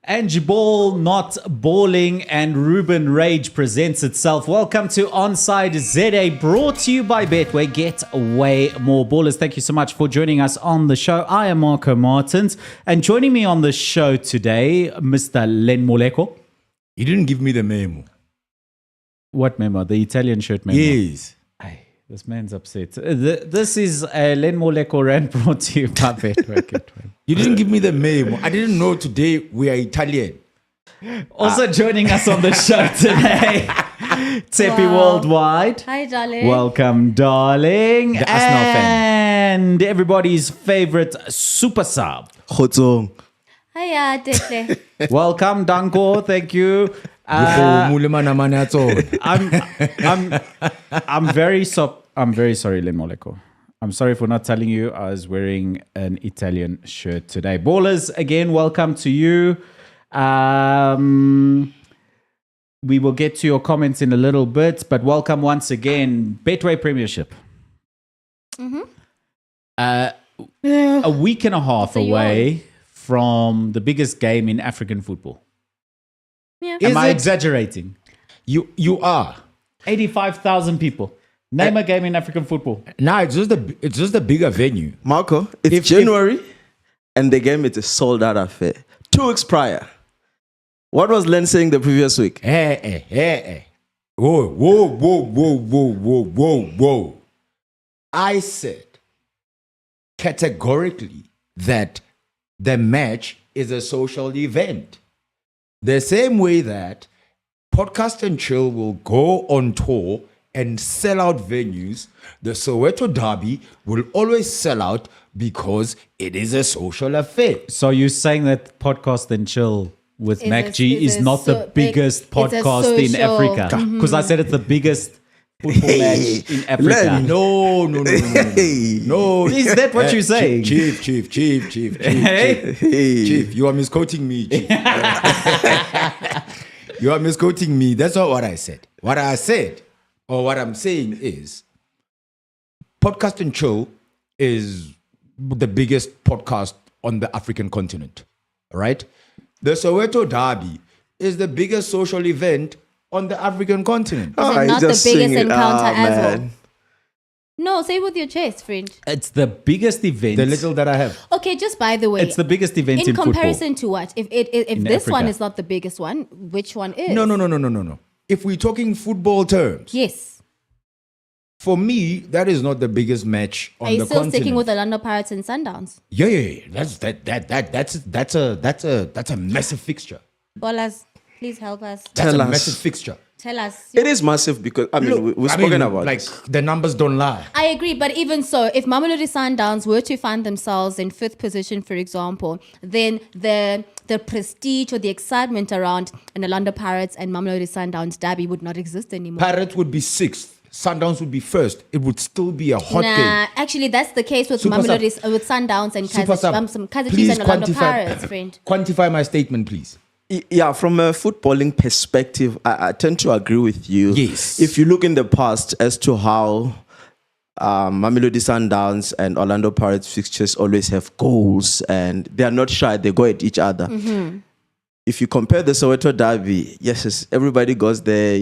Ange Ball Not Balling and Ruben Rage presents itself. Welcome to Onside ZA, brought to you by Betway. Get way more ballers. Thank you so much for joining us on the show. I am Marco Martins, and joining me on the show today, Mr. Len Moleko. You didn't give me the memo. What memo? The Italian shirt memo? Yes. Ay, this man's upset. This is Len Moleko rant brought to you by Betway. You didn't give me the memo. I didn't know today we are Italian. Also joining us on the show today, Tepi Worldwide. Hi, darling. Welcome, darling. The Arsenal fan. And everybody's favorite super sub. Khotsong. Hiya, Detle. Welcome, Danko. Thank you. I'm very sorry, Len Moleko. I'm sorry for not telling you I was wearing an Italian shirt today. Ballers, again, welcome to you. We will get to your comments in a little bit, but welcome once again. Betway Premiership. A week and a half away from the biggest game in African football. Yeah. Am I exaggerating? You are. 85,000 people. Name a game in African football. Nah, it's just a bigger venue. Marco, it's January and the game is a sold out affair. 2 weeks prior. What was Len saying the previous week? Hey. Whoa. I said categorically that the match is a social event. The same way that Podcast and Chill will go on tour and sell out venues, the Soweto Derby will always sell out because it is a social affair. So you're saying that Podcast and Chill with MacG is not the biggest podcast in Africa? Because I said it's the biggest football match in Africa. No. Is that what you're saying? Chief. Chief, you are misquoting me, Chief. You are misquoting me. That's not what I said. What I said, or what I'm saying is, Podcast and Chill is the biggest podcast on the African continent, right? The Soweto Derby is the biggest social event on the African continent. Is it not the biggest encounter as well? No, say it with your chest, friend. It's the biggest event. The little that I have. Okay, just by the way. It's the biggest event in comparison football. to what? If this Africa. one is not the biggest one, which one is? No. If we're talking football terms, Yes. for me, that is not the biggest match on Are you the still continent. sticking with Orlando Pirates and Sundowns? Yeah. That's a massive fixture. Ballers, please help us. That's Tell a us. massive fixture. Tell us. It is massive because, we've spoken about like it. the numbers don't lie. I agree, but even so, if Mamelodi Sundowns were to find themselves in 5th position, for example, then the prestige or the excitement around an Orlando Pirates and Mamelodi Sundowns derby would not exist anymore. Pirates would be 6th. Sundowns would be 1st. It would still be a hot game. Actually, that's the case with Super Mamelodi, Sub. with Sundowns and Super Sub, Kaizer please Chiefs and Orlando Pirates, friend. quantify my statement, please. Yeah, from a footballing perspective, I tend to agree with you. Yes. If you look in the past as to how Mamelodi Sundowns and Orlando Pirates fixtures always have goals and they are not shy, they go at each other. Mm-hmm. If you compare the Soweto Derby, yes, everybody goes there,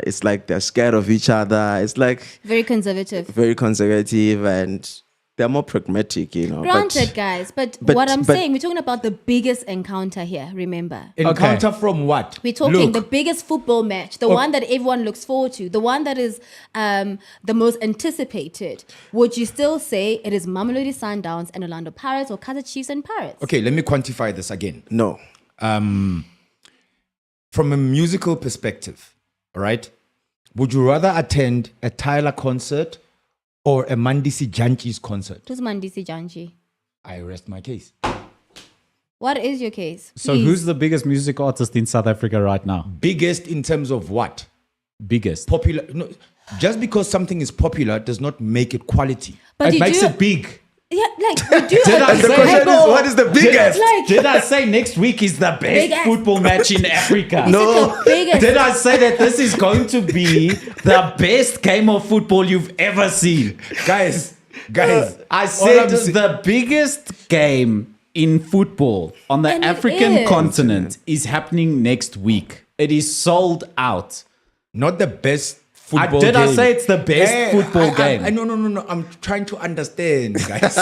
it's like they're scared of each other. It's like Very conservative. very conservative and they're more pragmatic, Granted, guys, but what I'm saying, we're talking about the biggest encounter here, remember? Encounter from what? We're talking the biggest football match, the one that everyone looks forward to, the one that is the most anticipated. Would you still say it is Mamelodi Sundowns and Orlando Pirates or Kaizer Chiefs and Pirates? Okay, let me quantify this again. No. From a musical perspective, all right? Would you rather attend a Tyler concert or a Mandisi Janchi's concert? Who's Mandisi Janchi? I rest my case. What is your case? So Please. who's the biggest music artist in South Africa right now? Biggest in terms of what? Biggest. Popular. No, just because something is popular does not make it quality. But It did makes you- it big. Yeah, like we do. Did I The say- question is, what is the biggest? Did I say next week is the Big best ass. football match in Africa? No. The biggest. Did I say that this is going to be the best game of football you've ever seen? Guys, I all said I'm sa- the biggest game in football on the And it African is. continent is happening next week. It is sold out. Not the best football game. I say it's the best football game? No. I'm trying to understand, guys.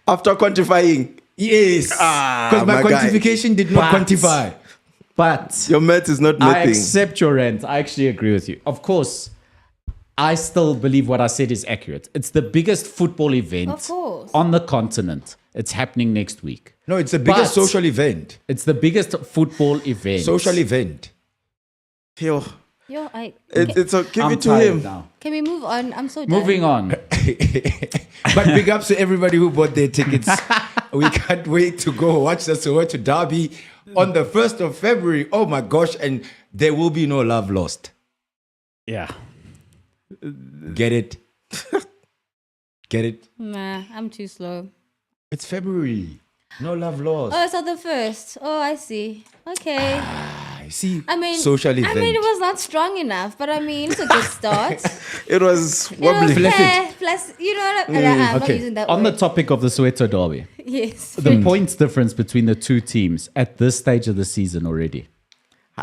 After quantifying, Yes. Because my my guy. quantification did not But- quantify. But your math is not I nothing. accept your rant. I actually agree with you. Of course, I still believe what I said is accurate. It's the biggest football event Of course. on the continent. It's happening next week. No, it's the biggest But- social event. It's the biggest football event. Social event. Yo, Yo, it's give I'm it to tired him. now. can we move on? I'm so done. Moving on. But big ups to everybody who bought their tickets. We can't wait to go watch the Soweto Derby on the 1st of February. Oh my gosh. And there will be no love lost. Yeah. Get it? Get it? Nah, I'm too slow. It's February. No love lost. Oh, so the first. Oh, I see. Okay. I see. I mean, social event. I mean, it was not strong enough, but I mean, it's a good start. It was You know, wobbly. fair, plus, you know what? I'm not okay. using that On the word. topic of the Soweto Derby, Yes. the points difference between the two teams at this stage of the season already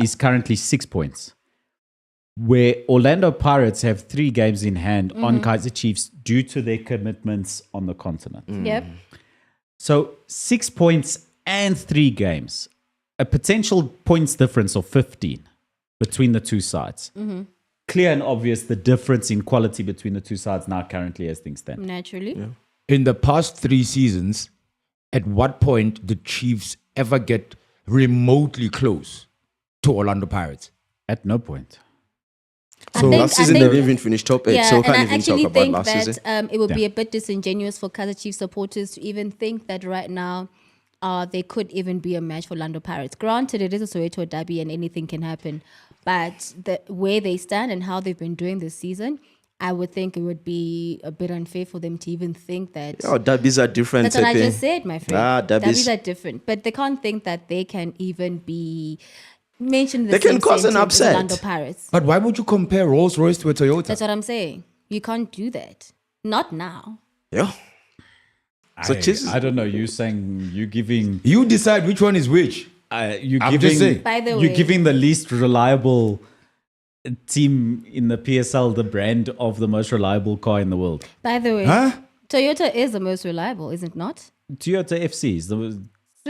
is currently 6 points. Where Orlando Pirates have 3 games in hand on Kaizer Chiefs due to their commitments on the continent. Yep. So 6 points and 3 games, a potential points difference of 15 between the two sides. Clear and obvious the difference in quality between the two sides now currently as things stand. Naturally. In the past 3 seasons, at what point did Chiefs ever get remotely close to Orlando Pirates? At no point. So think- Last season I they think- didn't even finish top 8, Yeah, so and can't I even actually talk about think last season. that it would be Yeah. a bit disingenuous for Kaizer Chiefs supporters to even think that right now they could even be a match for Orlando Pirates. Granted, it is a Soweto Derby and anything can happen, but the where they stand and how they've been doing this season, I would think it would be a bit unfair for them to even think that. Oh, derbies are different. That's what I Tepe. just said, my friend. Ah, derbies. are different, but they can't think that they can even be mentioned in the They can same cause an sentence as upset. Orlando Pirates. But why would you compare Rolls Royce to a Toyota? That's what I'm saying. You can't do that. Not now. Yeah. So Chiefs, I don't know. You saying you giving You decide which one is which. you I'm giving just saying. By the you're way- giving the least reliable team in the PSL the brand of the most reliable car in the world. By the way, Huh? Toyota is the most reliable, is it not? Toyota FC is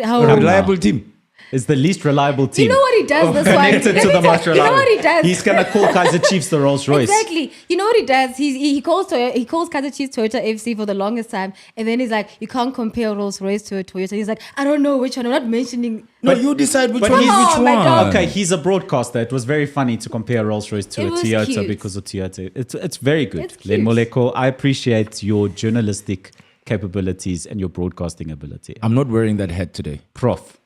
How A reliable team. is the least reliable team. You know what he does this one? Connected Let to me the tell- most You know reliable. what he does? He's gonna call Kaizer Chiefs the Rolls Royce. Exactly. You know what he does? He calls Kaizer Chiefs Toyota FC for the longest time, and then he's like, you can't compare Rolls Royce to a Toyota. He's like, I don't know which one. I'm not mentioning. No, you decide which but one is he's- which Oh, my one. God. Okay, he's a broadcaster. It was very funny to compare Rolls Royce to It a was Toyota cute. because of Toyota. It's very good. It's cute. Len Moleko, I appreciate your journalistic capabilities and your broadcasting ability. I'm not wearing that hat today. Prof.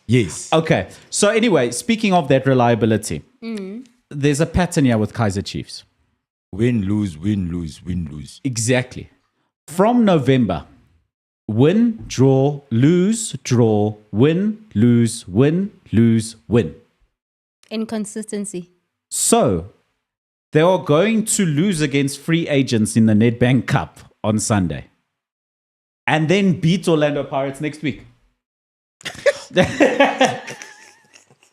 Yes. Okay. So anyway, speaking of that reliability, there's a pattern here with Kaizer Chiefs. Win, lose, win, lose, win, lose. Exactly. From November, win, draw, lose, draw, win, lose, win, lose, win. Inconsistency. So they are going to lose against free agents in the Nedbank Cup on Sunday. And then beat Orlando Pirates next week.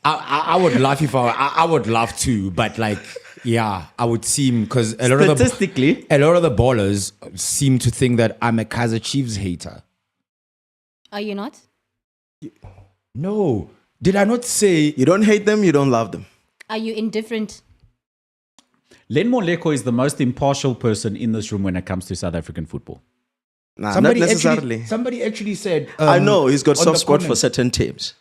I would laugh if I would love to, but like, yeah, I would seem because a lot of Statistically, a lot of the ballers seem to think that I'm a Kaizer Chiefs hater. Are you not? No, did I not say? you don't hate them, you don't love them. Are you indifferent? Len Moleko is the most impartial person in this room when it comes to South African football. Nah, not necessarily. Somebody actually said. I know he's got on soft the spot for comment, certain teams.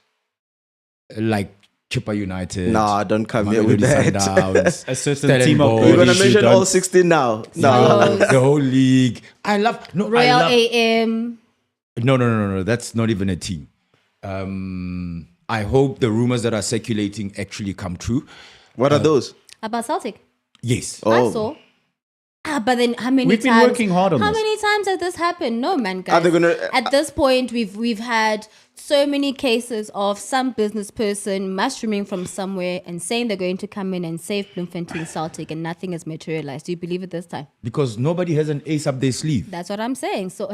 like Chippa United. Nah, don't come here with Mamelodi that. Sundowns, A certain Stellenbosch. team of You're gonna British mention don't- all 16 now. No. the whole league. I love no. I Royal love, AM. no. That's not even a team. I hope the rumors that are circulating actually come true. What are those? About Celtic. Yes. I Oh. saw. But then how many We've been times? working hard on How this. many times has this happened? No, man, guys. Are they gonna- At this point, we've had so many cases of some business person mushrooming from somewhere and saying they're going to come in and save Bloemfontein Celtic, and nothing has materialized. Do you believe it this time? Because nobody has an ace up their sleeve. That's what I'm saying. So,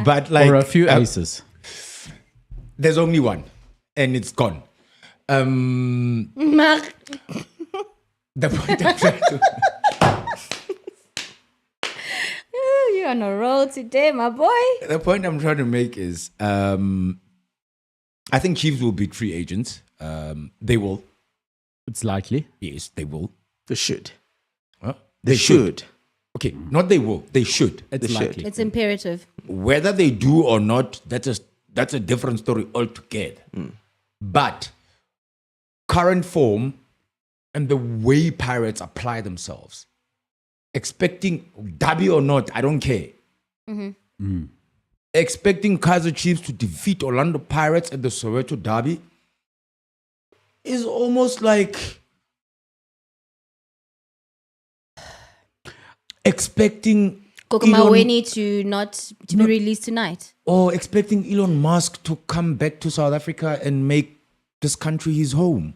But like Or a few aces. there's only one, and it's gone. The point I'm trying to You're on a roll today, my boy. the point I'm trying to make is I think Chiefs will beat free agents. They will. It's likely. Yes, they will. They should. Huh? They should. Okay, not they will. They should. It's They should. likely. It's imperative. Whether they do or not, that's a different story altogether. But current form and the way Pirates apply themselves, expecting Derby or not, I don't care. Expecting Kaizer Chiefs to defeat Orlando Pirates at the Soweto Derby is almost like expecting Kokumaweni to be released tonight. or expecting Elon Musk to come back to South Africa and make this country his home.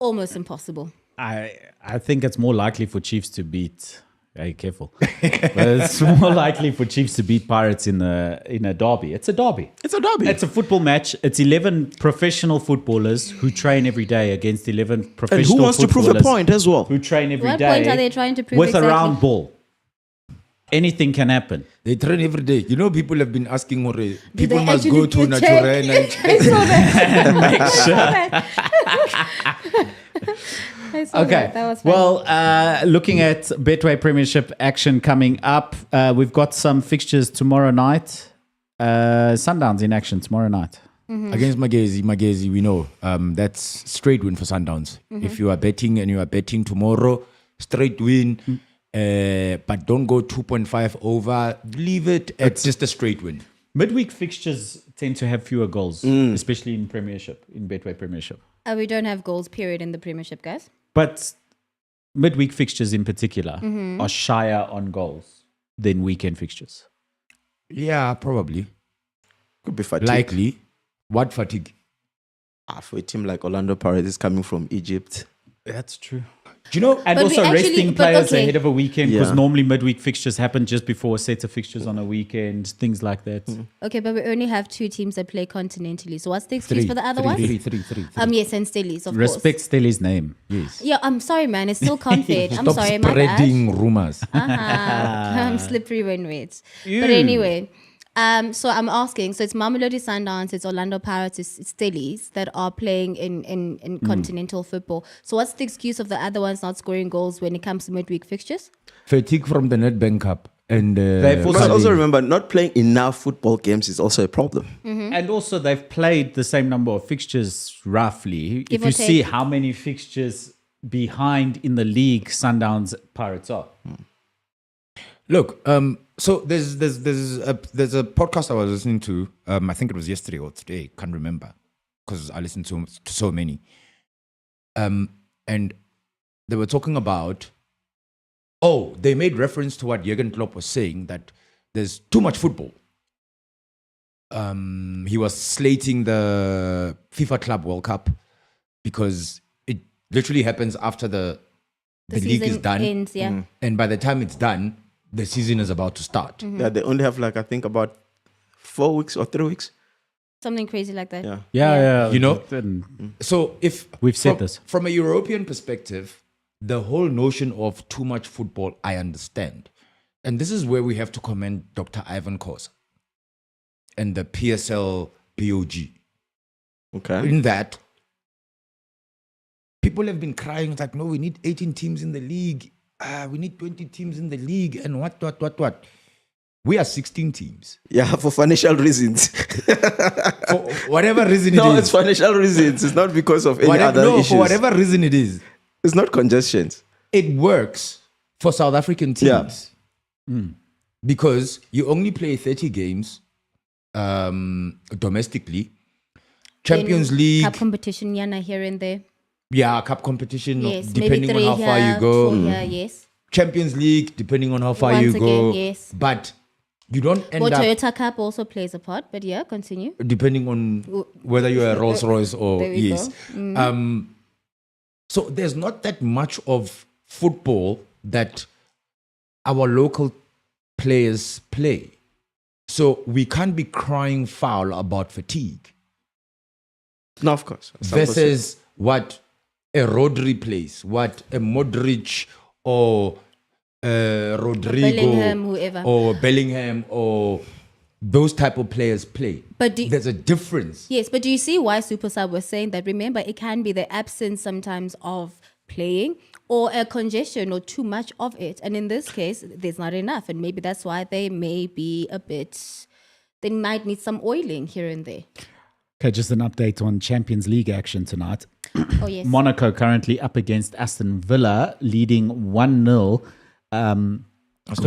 Almost impossible. I think it's more likely for Chiefs to beat. Hey, careful. But it's more likely for Chiefs to beat Pirates in a derby. It's a derby. It's a derby. It's a football match. It's 11 professional footballers who train every day against 11 professional and who wants to prove a footballers point as well? who train every What day point are they trying to prove with exactly? a round ball. Anything can happen. They train every day. You know, people have been asking, people they must go actually to do Naturel. I saw that. I saw Okay. that. That was funny. Well, looking at Betway Premiership action coming up, we've got some fixtures tomorrow night. Sundowns in action tomorrow night. Against Magezi, we know that's straight win for Sundowns. If you are betting and you are betting tomorrow, straight win. But don't go 2.5 over. Leave it at just a straight win. Midweek fixtures tend to have fewer goals, especially in Premiership, in Betway Premiership. We don't have goals, period, in the Premiership, guys. But midweek fixtures in particular are shyer on goals than weekend fixtures. Yeah, probably. Could be fatigue. Likely. What fatigue? For a team like Orlando Pirates is coming from Egypt. That's true. Do you know? And But also we actually- resting but players okay. ahead of a weekend because Yeah. normally midweek fixtures happen just before a set of fixtures on a weekend, things like that. Okay, but we only have 2 teams that play continentally. So what's the excuse for the other ones? Three. Yes, and Stellies, of Respect course. Stelly's name. Yes. Yeah, I'm sorry, man. It's still confit. I'm Stop sorry, my bad. spreading rumors. I'm slippery when wet. But anyway, so I'm asking. So it's Mamelodi Sundowns, it's Orlando Pirates, it's Stellies that are playing in continental football. So what's the excuse of the other ones not scoring goals when it comes to midweek fixtures? Fatigue from the Nedbank Cup. And They've You must also remember, not playing enough football games is also a problem. And also, they've played the same number of fixtures roughly. Give if or you see take. how many fixtures behind in the league Sundowns Pirates are. look, so there's a podcast I was listening to. I think it was yesterday or today. Can't remember because I listened to so many. And they were talking about. Oh, they made reference to what Jurgen Klopp was saying that there's too much football. He was slating the FIFA Club World Cup because it literally happens after the league is season done, ends, yeah. and by the time it's done, the season is about to start. Yeah, they only have I think about 4 weeks or 3 weeks. Something crazy like that. Yeah. Yeah. You know? And So if We've said this. from a European perspective, the whole notion of too much football, I understand. And this is where we have to commend Dr. Ivan Khosa and the PSL BOG. Okay. In that, people have been crying, it's like, no, we need 18 teams in the league. We need 20 teams in the league. And what? We are 16 teams. Yeah, for financial reasons. For whatever reason No, it it's is. financial reasons. It's not because of any other issues. For whatever reason it is. It's not congestions. It works for South African teams because you only play 30 games domestically. Champions Then League, Cup competition, yana here and there. Yeah, cup competition, Yes, depending maybe on 3 how far here, you go. 4 here, yes. Champions League, depending on how far Once you again, go. yes. But you don't end Well, up Toyota Cup also plays a part, but yeah, continue. depending on whether you're a Rolls Royce or There we yes. go. So there's not that much of football that our local players play. So we can't be crying foul about fatigue No, of course. versus what a Rodri plays, what a Modric or Rodrigo Bellingham, whoever. or Bellingham or those type of players play. But There's a difference. yes, but do you see why Super Sub was saying that? Remember, it can be the absence sometimes of playing or a congestion or too much of it. And in this case, there's not enough. And maybe that's why they may be they might need some oiling here and there. Okay, just an update on Champions League action tonight. Oh, yes. Monaco currently up against Aston Villa, leading 1-0. Aston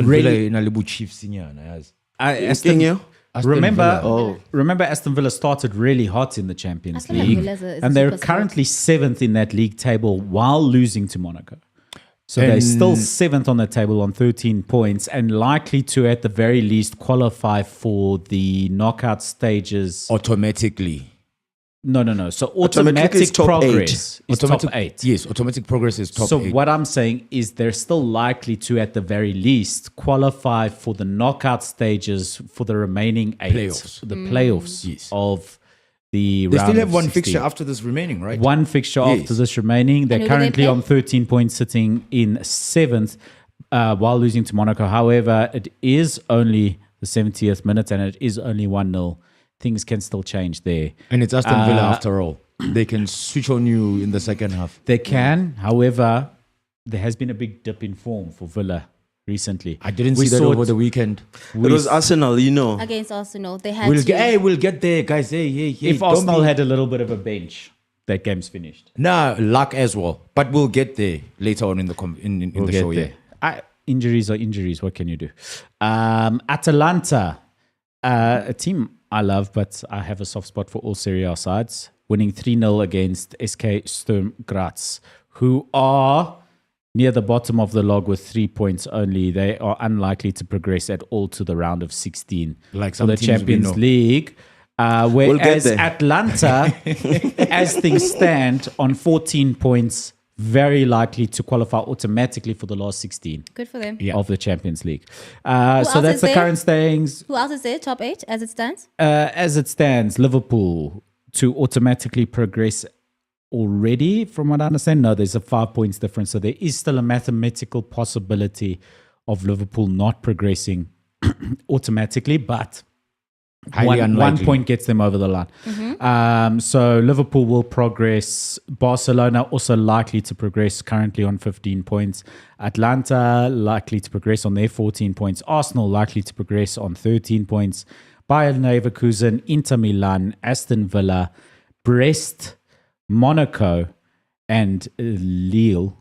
Really- Villa in a Chiefs yes. Aston, Aston remember, Villa. remember Aston Villa started really hot in the Champions Aston League, Villa is a and they're super currently 7th in that league table while losing to Monaco. So they're still 7th on the table on 13 points and likely to, at the very least, qualify for the knockout stages. Automatically. No. So Automatically automatic it's top progress is top 8. Yes, automatic progress is top So 8. what I'm saying is they're still likely to, at the very least, qualify for the knockout stages for the remaining 8. Playoffs. The playoffs Yes. of the They round still have of one 16. fixture after this remaining, right? One fixture Yes. after this remaining. They're who do they currently play? on 13 points, sitting in 7th while losing to Monaco. However, it is only the 70th minute and it is only 1-0. Things can still change there. And it's Aston Villa after all. They can switch on you in the second half. They can. However, there has been a big dip in form for Villa recently. I didn't We see that saw over it- the weekend. It was Arsenal, Against Arsenal, they had We'll to. get there, guys. Hey. If don't Arsenal be- had a little bit of a bench, that game's finished. Nah, luck as well. But we'll get there later on in the in We'll the get show. there. Yeah. Injuries are injuries. What can you do? Atalanta, a team I love, but I have a soft spot for all Serie A sides, winning 3-0 against SK Sturm Graz, who are near the bottom of the log with 3 points only. They are unlikely to progress at all to the round of 16 Like for some the teams we Champions know. League. get Whereas there. Atlanta, as things stand, on 14 points, very likely to qualify automatically for the last 16 Good for them. Yeah. of the Champions League. So else that's is the there? current standings. Who else is there? Top 8 as it stands? As it stands, Liverpool to automatically progress already, from what I understand. No, there's a 5 points difference. So there is still a mathematical possibility of Liverpool not progressing automatically, but Highly one unlikely. point gets them over the line. So Liverpool will progress. Barcelona also likely to progress, currently on 15 points. Atlanta likely to progress on their 14 points. Arsenal likely to progress on 13 points. Bayern Leverkusen, Inter Milan, Aston Villa, Brest, Monaco, and Lille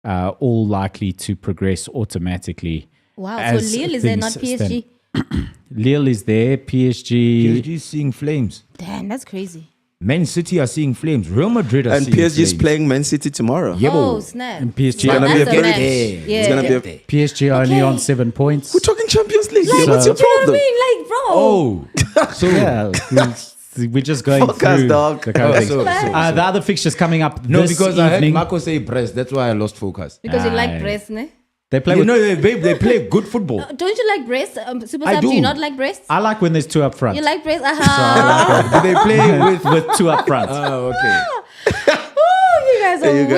all likely to progress automatically. Wow. as So Lille is there, not things PSG? stand. Lille is there, PSG. PSG is seeing flames. Damn, that's crazy. Man City are seeing flames. Real Madrid are And seeing PSG is flames. playing Man City tomorrow. Yeah, Oh, bro. snap. And PSG Well, gonna be that's a a very- match. Yeah. Yeah. It's gonna be a PSG are only Okay. on 7 points. We're talking Champions League. Like, What's your do you know problem? what I mean? Like, bro. Oh, so Yeah, we're just going Focus, through dog. the current Oh, things. so- The other fixtures coming up no, this because I heard evening. Marco say press. That's why I lost focus. Because you like Aye. breasts, ne? They play You with, know, they play good football. Don't you like breasts? Super I Sub, do you do. not like breasts? I like when there's two up front. You like breasts? Aha. Do they play with? with two up front. Oh, okay. Oh, you guys are you guys.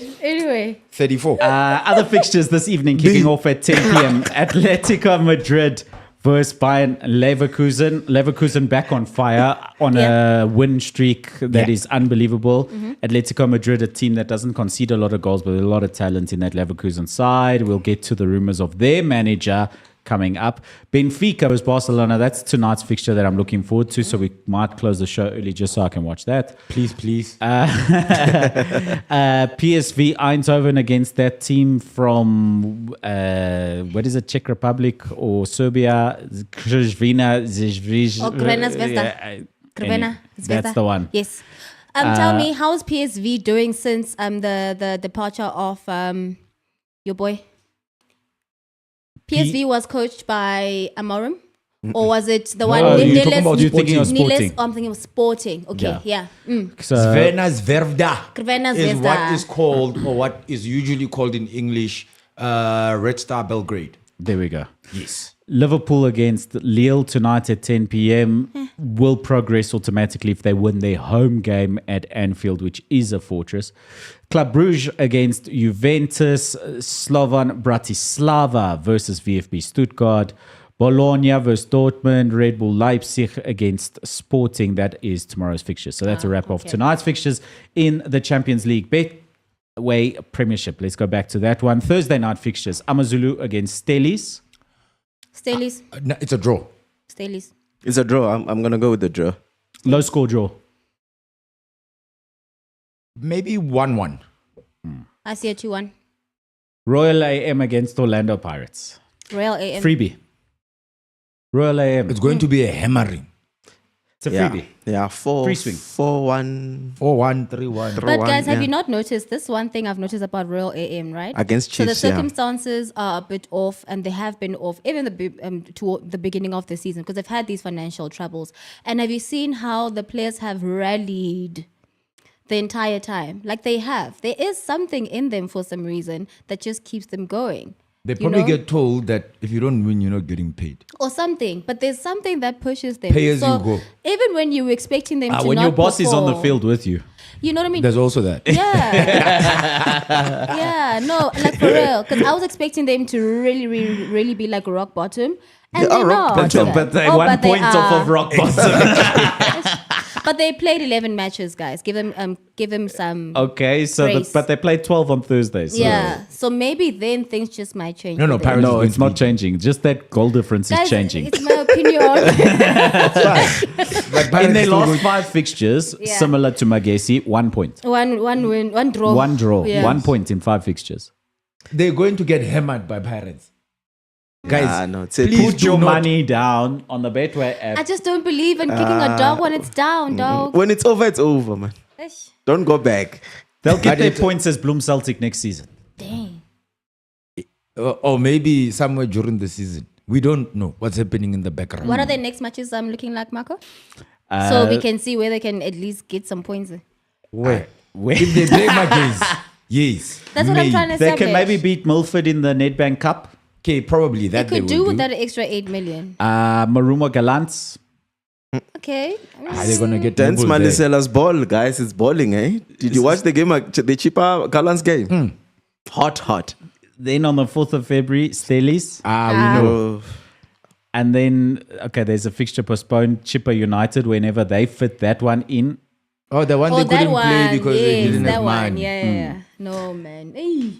weird. Anyway. 34. Other fixtures this evening kicking off at 10 p.m. Atletico Madrid versus Bayern Leverkusen. Leverkusen back on fire on a win streak that is unbelievable. Atletico Madrid, a team that doesn't concede a lot of goals, but a lot of talent in that Leverkusen side. We'll get to the rumors of their manager coming up. Benfica versus Barcelona. That's tonight's fixture that I'm looking forward to. So we might close the show early just so I can watch that. Please. PSV Eindhoven against that team from what is it, Czech Republic or Serbia? Crvena Zvezda. Oh, Crvena Zvezda. Crvena Zvezda. That's the one. Yes. Tell me, how's PSV doing since the departure of your boy? PSV was coached by Amorim, or was it the one? you're talking about you thinking of Sporting. I'm thinking of Sporting. Okay, yeah. So, Crvena Zvezda Crvena is Zvezda. what is called, or what is usually called in English, Red Star Belgrade. there we go. Yes. Liverpool against Lille tonight at 10 p.m. will progress automatically if they win their home game at Anfield, which is a fortress. Club Brugge against Juventus, Slovan Bratislava versus VfB Stuttgart, Bologna versus Dortmund, Red Bull Leipzig against Sporting. That is tomorrow's fixture. So that's a wrap off tonight's fixtures in the Champions League Betway Premiership. Let's go back to that one. Thursday night fixtures, Amazulu against Stelis. Stelis. No, it's a draw. Stelis. It's a draw. I'm going to go with the draw. Low score draw. Maybe 1-1. I see a 2-1. Royal AM against Orlando Pirates. Royal AM. Freebie. Royal AM. It's going to be a hammering. It's a Yeah. freebie. Yeah. Free swing. 4-1 4-1, 3-1. But one, guys, have yeah. you not noticed this one thing I've noticed about Royal AM, right? Against So the Chiefs, yeah. circumstances are a bit off, and they have been off even toward the beginning of the season because they've had these financial troubles. And have you seen how the players have rallied the entire time? Like they have. There is something in them for some reason that just keeps them going. They you probably know? get told that if you don't win, you're not getting paid. Or something, but there's something that pushes them. Pay as so you go. Even when you were expecting them to When not your boss is on the perform, field with you. you know what I mean? There's also that. Yeah. Yeah, no, like for real. Because I was expecting them to really be like rock bottom. And They are they're rock not. bottom. But they Oh, one but they point off are. of rock bottom. But they played 11 matches, guys. Give them some. Okay, so Grace. but they played 12 on Thursday. So. Yeah. So maybe then things just might change. No, for them. Paris- No, is it's going not to be- changing. Just that goal difference Guys, is changing. it's my opinion. Like In their still last going- 5 fixtures, Yeah. similar to Magesi, 1 point. one win, one draw. One draw. Yeah. 1 point in 5 fixtures. they're going to get hammered by Pirates. Guys, no, it's a please Put your do not- money down on the Betway app. I just don't believe in kicking a dog when it's down, dog. When it's over, man. Ish. Don't go back. They'll get But their it's- points as Bloom Celtic next season. Dang. or maybe somewhere during the season. We don't know what's happening in the background. What are their next matches looking like, Marco? So Uh, we can see where they can at least get some points. Where? Where? If they play MacG, yes. That's what I'm trying to They establish. can maybe beat Milford in the Nedbank Cup. Okay, probably They that they could do will with that extra 8 million. Marumo Gallants. Okay. Are they going to get Dance double there? Malisela's ball, guys. It's balling, eh? Did you watch the game, the cheaper Gallants game? Hot. Then on the 4th of February, Stelis. We know. Oh, And then, okay, there's a fixture postponed, Chipper United, whenever they fit that one in. Oh, the one Oh, they that couldn't one. play because they Yes, didn't that have one. money. Yeah. No, man. Hey.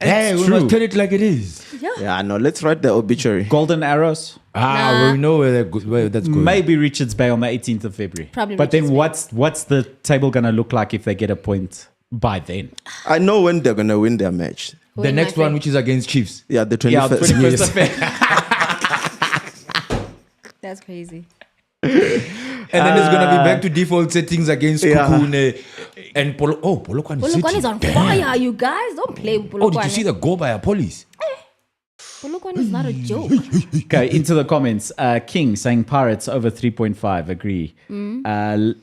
Hey, we true. must tell it like it is. yeah, no. Let's write the obituary. Golden Arrows. We know where that's going. Maybe Richards Bay on the 18th of February. Probably But then Richards what's the table going to look like if they get a point by then? I know when they're gonna win their match. The Win, my next one, friend. which is against Chiefs. Yeah, the 21st. Yeah, 21st of Yes. February. That's crazy. And then it's going to be back to default settings against Yeah. Kukune and Polokwane Polokwane City. is on Damn. fire, you guys. Don't play with Polokwane. Oh, did you see the goal by a police? Polokwane is not a joke. Okay, into the comments. King saying Pirates over 3.5. Agree.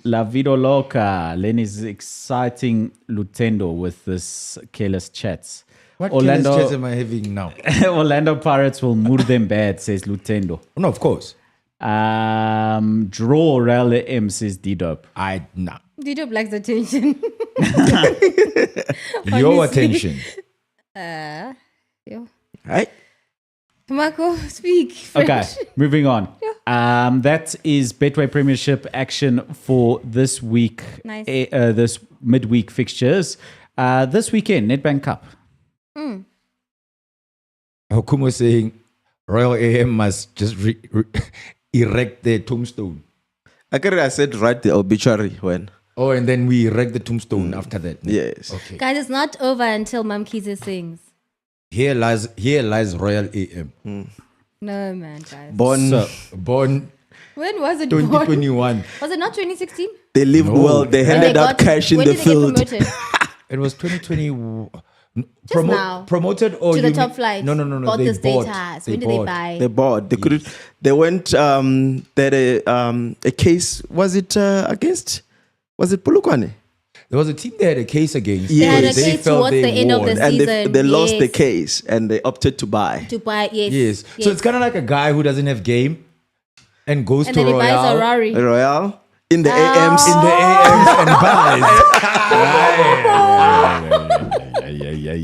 La Vido Loca. Lenny's exciting Lutendo with this careless chats. What Orlando, chats am I having now? Orlando Pirates will move them bad, says Lutendo. No, of course. Draw Real M, says D-Dope. Nah. Dido likes attention. Your Honestly. attention. Yo. Right? Marco, speak. Okay, French. moving on. That is Betway Premiership action for this week. Nice. This midweek fixtures. This weekend, Nedbank Cup. Hukum was saying Royal AM must just erect their tombstone. I said write the obituary when. Oh, and then we erect the tombstone after that. Yes. Okay. Guys, it's not over until Mam Kiza sings. Here lies Royal AM. No, man, guys. Born So, Born When was it born? 2021. Was it not 2016? They lived well. They handed out cash in when the did they field. get promoted? It was 2020. Now. Promoted or To you the top mean- flight. No. Bought They the state bought. house. They When did they bought. buy? They bought. They couldn't. They went. They had a case. Was it against? Was it Polokwane? There was a team they had a case against. They had a because case felt towards they the end of won. the And season. they lost the Yes. case and they opted to buy. To buy, yes. Yes. So it's kind of like a guy who doesn't have game and goes And to then he buys a Royale Rari. Royal in the AMs. in the AMs and buys.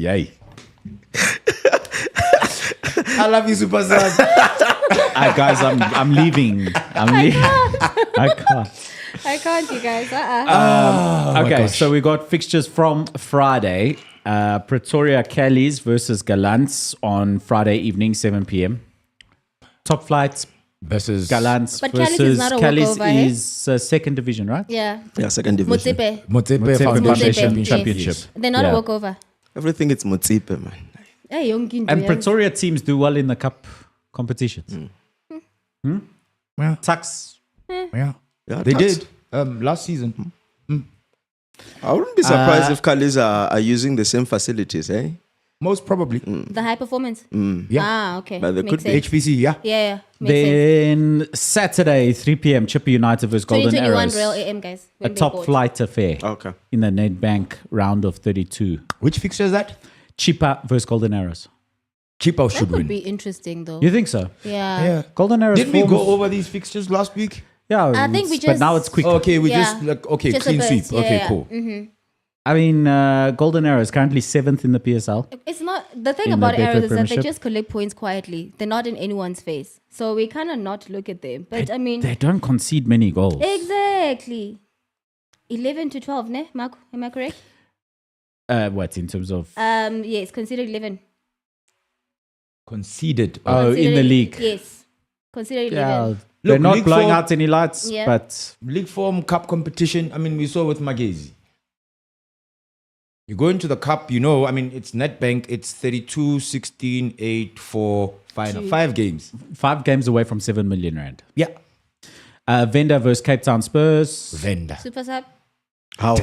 Yeah. I love you, Super Sub. Guys, I'm leaving. I can't. I can't, you guys. Okay, so we got fixtures from Friday. Pretoria Callies versus Gallants on Friday evening, 7 p.m. Top flights, Versus Gallants But Callies is versus not a Callies walkover, eh? is second division, right? Yeah. Yeah, second division. Motsepe. Motsepe Motsepe Foundation Championship. Yes. They're not Yeah. a walkover. Everything it's Motsepe, man. Hey, young Gindu, And yeah. Pretoria teams do well in the cup competitions. Yeah. Tucks. Yeah. Yeah, They Tucks. did last season. I wouldn't be surprised if Callies are using the same facilities, eh? Most probably. The high performance. Yeah. Ah, okay. But they Makes could be sense. HPC, yeah. Yeah. Makes sense. Then Saturday, 3 p.m. Chipper United versus Golden 2021 Arrows. Real AM, guys. A when they top bought. flight affair Okay. in the Nedbank round of 32. Which fixture is that? Chipper versus Golden Arrows. Cheapo That should would win. be interesting, though. You think so? Yeah. Yeah. Golden Arrows. Didn't we forms- go over these fixtures last week? Yeah, I think we but just- now it's quick. Okay, we Yeah. just like okay, Just a clean bit, sweep. yeah, Okay, yeah. cool. I mean, Golden Arrows currently 7th in the PSL. It's not the thing In the about Betway arrows is that they Premiership. just collect points quietly. They're not in anyone's face, so we kind of not look at them. But I mean, They don't concede many goals. exactly 11 to 12, ne? Marco, am I correct? What in terms of? Yes, considered 11. Conceded. Oh, in the Considered- league. Yes, considered Yeah, 11. they're Look, not league blowing form- out any lights, Yeah. but League form cup competition. I mean, we saw with MacG. You go into the cup, you know, I mean, it's Nedbank, it's 32, 16, 8, 4, final. 5 games. 5 games away from 7 million rand. Yeah. Venda versus Cape Town Spurs. Vendor. Super sub. How?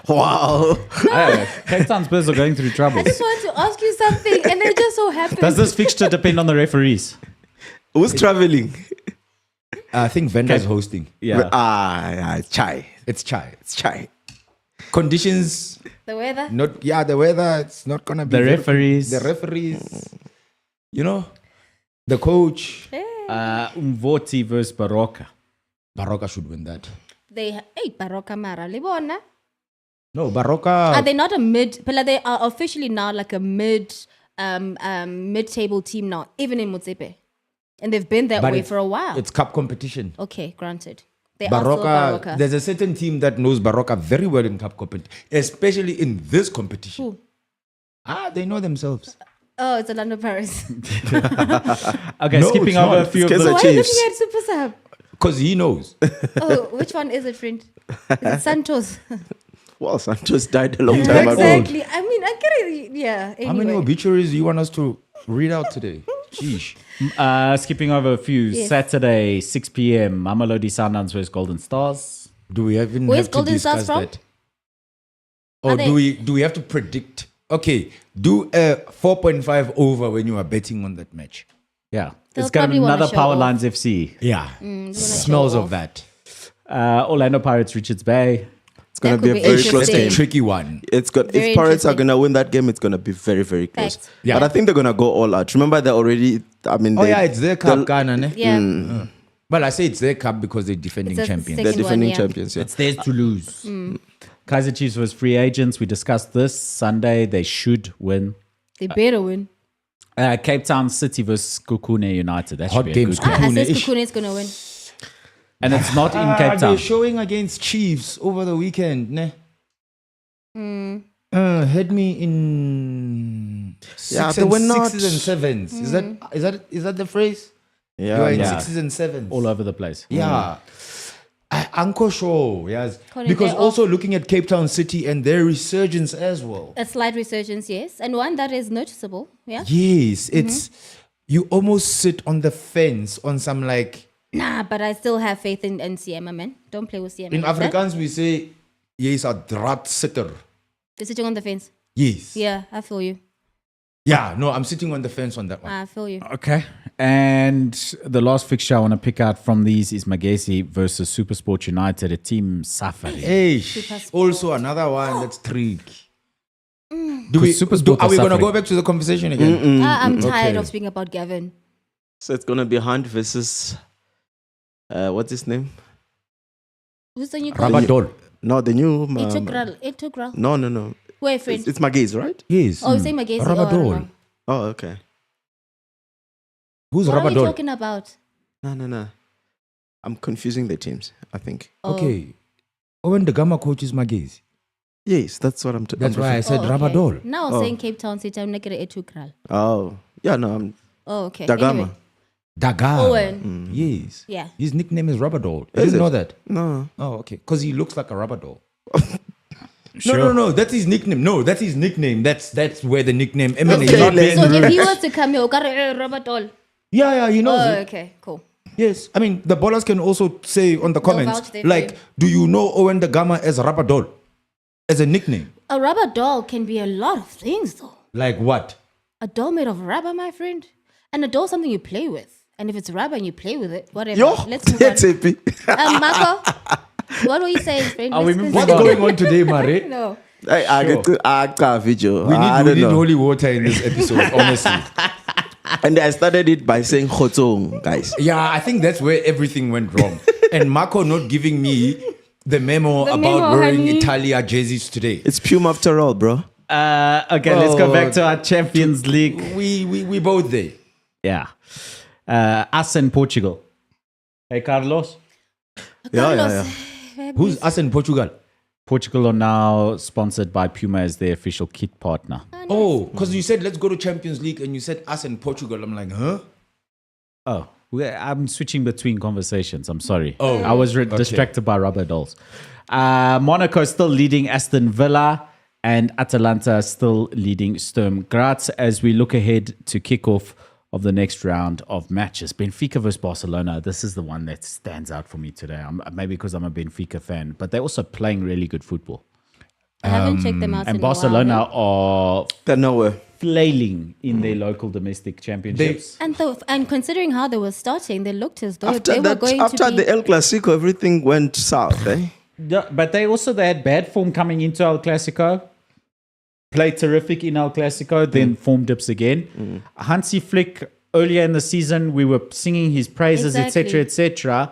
Wow. Cape Town Spurs are going through I troubles. just want to ask you something, and it just so happens. Does this fixture depend on the referees? Who's traveling? I think Vendor's Okay. hosting. Yeah. It's Chai. It's Chai. It's Chai. Conditions, the weather? the weather, it's not going to be. The very- referees. The referees, you know, the coach. Umvoti versus Baroka. Baroka should win that. Hey, Baroka Mara, Libona. No, Baroka. Are they not a mid? But they are officially now like a mid-table team now, even in Motsepe, and they've been that But way it's- for a while. It's cup competition. Okay, granted. They are still Baroka, Baroka. there's a certain team that knows Baroka very well in cup competition, especially in this competition. Who? They know themselves. Oh, it's Orlando Paris. Okay, No, skipping it's over not. a few of It's the Why are you Chiefs. looking at Super Sub? Because he knows. Oh, which one is it, friend? Is it Santos? Well, Santos died a long time ago. Exactly. I mean, I get it. Yeah. How many Anyway. obituaries do you want us to read out today? Sheesh. skipping over a few. Yes. Saturday, 6 p.m. Mamelodi Sundowns versus Golden Stars. Do we even Where's have to Golden Stars discuss from? that? Or Are they- do we have to predict? Okay, do a 4.5 over when you are betting on that match. Yeah. They'll It's got probably wanna another show Power off. Lines FC. Yeah. wanna Smells show of off. that. Orlando Pirates, Richards Bay. It's going That to be a could be very interesting. close That's a game. tricky one. It's got, Very if Pirates are interesting. going to win that game, it's going to be very, very close. Facts. Yeah. But I think they're going to go all out. Remember, they're already, I mean, Oh, yeah, it's their cup, they'll- Ghana. Ne? Yeah. Well, I say it's their cup because they're defending It's a champions. they're second one, defending yeah. champions. Yeah. It's theirs to lose. Kaiser Chiefs versus free agents. We discussed this Sunday. They should win. They better win. Cape Town City versus Kukune United. That should Hot be a games. good game. I said Kukune-ish. Kukune is going to win. And it's not in Cape They're Town. showing against Chiefs over the weekend. Ne? Had me in Yeah, they were not- sixes and sevens. Is that the phrase? You are in Yeah. sixes and sevens. All over the place. Yeah. Uncle Show, yes. Calling Because their also looking at Cape Town City and their resurgence as well. A slight resurgence, yes. And one that is noticeable. Yeah. Yes, it's you almost sit on the fence on some like Nah, but I still have faith in CM, man. Don't play with CM. in Afrikaans we say jy's 'n draad sitter. You're sitting on the fence. Yes. Yeah, I feel you. Yeah, no, I'm sitting on the fence on that one. I feel you. Okay. And the last fixture I want to pick out from these is MacG versus SuperSport United, a team suffering. Hey, SuperSport. also another one that's tricky. SuperSport Are we going to suffering. go back to the conversation again? I'm tired Okay. of speaking about Gavin. So it's gonna be Hunt versus what's his name? Who's the new coach? Rabadol. No, the new. Itugral. No. Wait, friend. It's MacG's, right? Yes. Oh, you say Magesi. Rabadol. Oh, okay. Who's What are you Rabadol? talking about? No. I'm confusing the teams, I think. Oh. Okay. Owen the Gamma coach is Magezi. Yes, that's what I'm talking That's why I said okay. Rabadol. Now I'm saying Cape Town City. I'm not going to Itugral. Oh, yeah, no, I'm Oh, okay. Dagama. Anyway. Daga. Owen. Yes. Yeah. His nickname is Rabadol. You Is didn't it? know that? No. Oh, okay. Because he looks like a rubber doll. Sure. No. That's his nickname. No, that's his nickname. That's where the nickname emanates. Okay, Not let's- being So if rude. he was to come here, Robert Doll. Yeah, he knows Oh, it. okay, cool. Yes. I mean, the ballers can also say on the comments, vouch there for like, you. do you know Owen the Gamma as rubber doll? As a nickname? A rubber doll can be a lot of things, though. Like what? A doll made of rubber, my friend. And a doll is something you play with. And if it's rubber and you play with it, whatever. Yo, Let's move that's on. happy. Marco, what were you saying, friend? Are we Let's moving What's continue. going on today, Mare? No. I get to video. We I need don't know. holy water in this episode, honestly. And I started it by saying Khotong, guys. Yeah, I think that's where everything went wrong. And Marco not giving me the memo The about memo, wearing honey. Italia jerseys today. It's Puma after all, bro. Okay, let's go back to our Champions League. We both there. Yeah. Us and Portugal. Hey, Carlos. Carlos. Who's us in Portugal? Portugal are now sponsored by Puma as their official kit partner. Oh, because you said let's go to Champions League and you said us in Portugal. I'm like, huh? Oh, I'm switching between conversations. I'm sorry. Oh, I was distracted by rubber dolls. Monaco still leading Aston Villa and Atalanta still leading Sturm Graz as we look ahead to kickoff of the next round of matches. Benfica versus Barcelona. This is the one that stands out for me today. Maybe because I'm a Benfica fan, but they're also playing really good football. I haven't checked them out And in a while, Barcelona eh? are They're nowhere. flailing in their local domestic championships. And considering how they were starting, they looked as though After they were going to after be... the El Clasico, everything went south, eh? Yeah, but they had bad form coming into El Clasico. Played terrific in El Clasico, then form dips again. Hansi Flick, earlier in the season, we were singing his praises, Exactly. etc.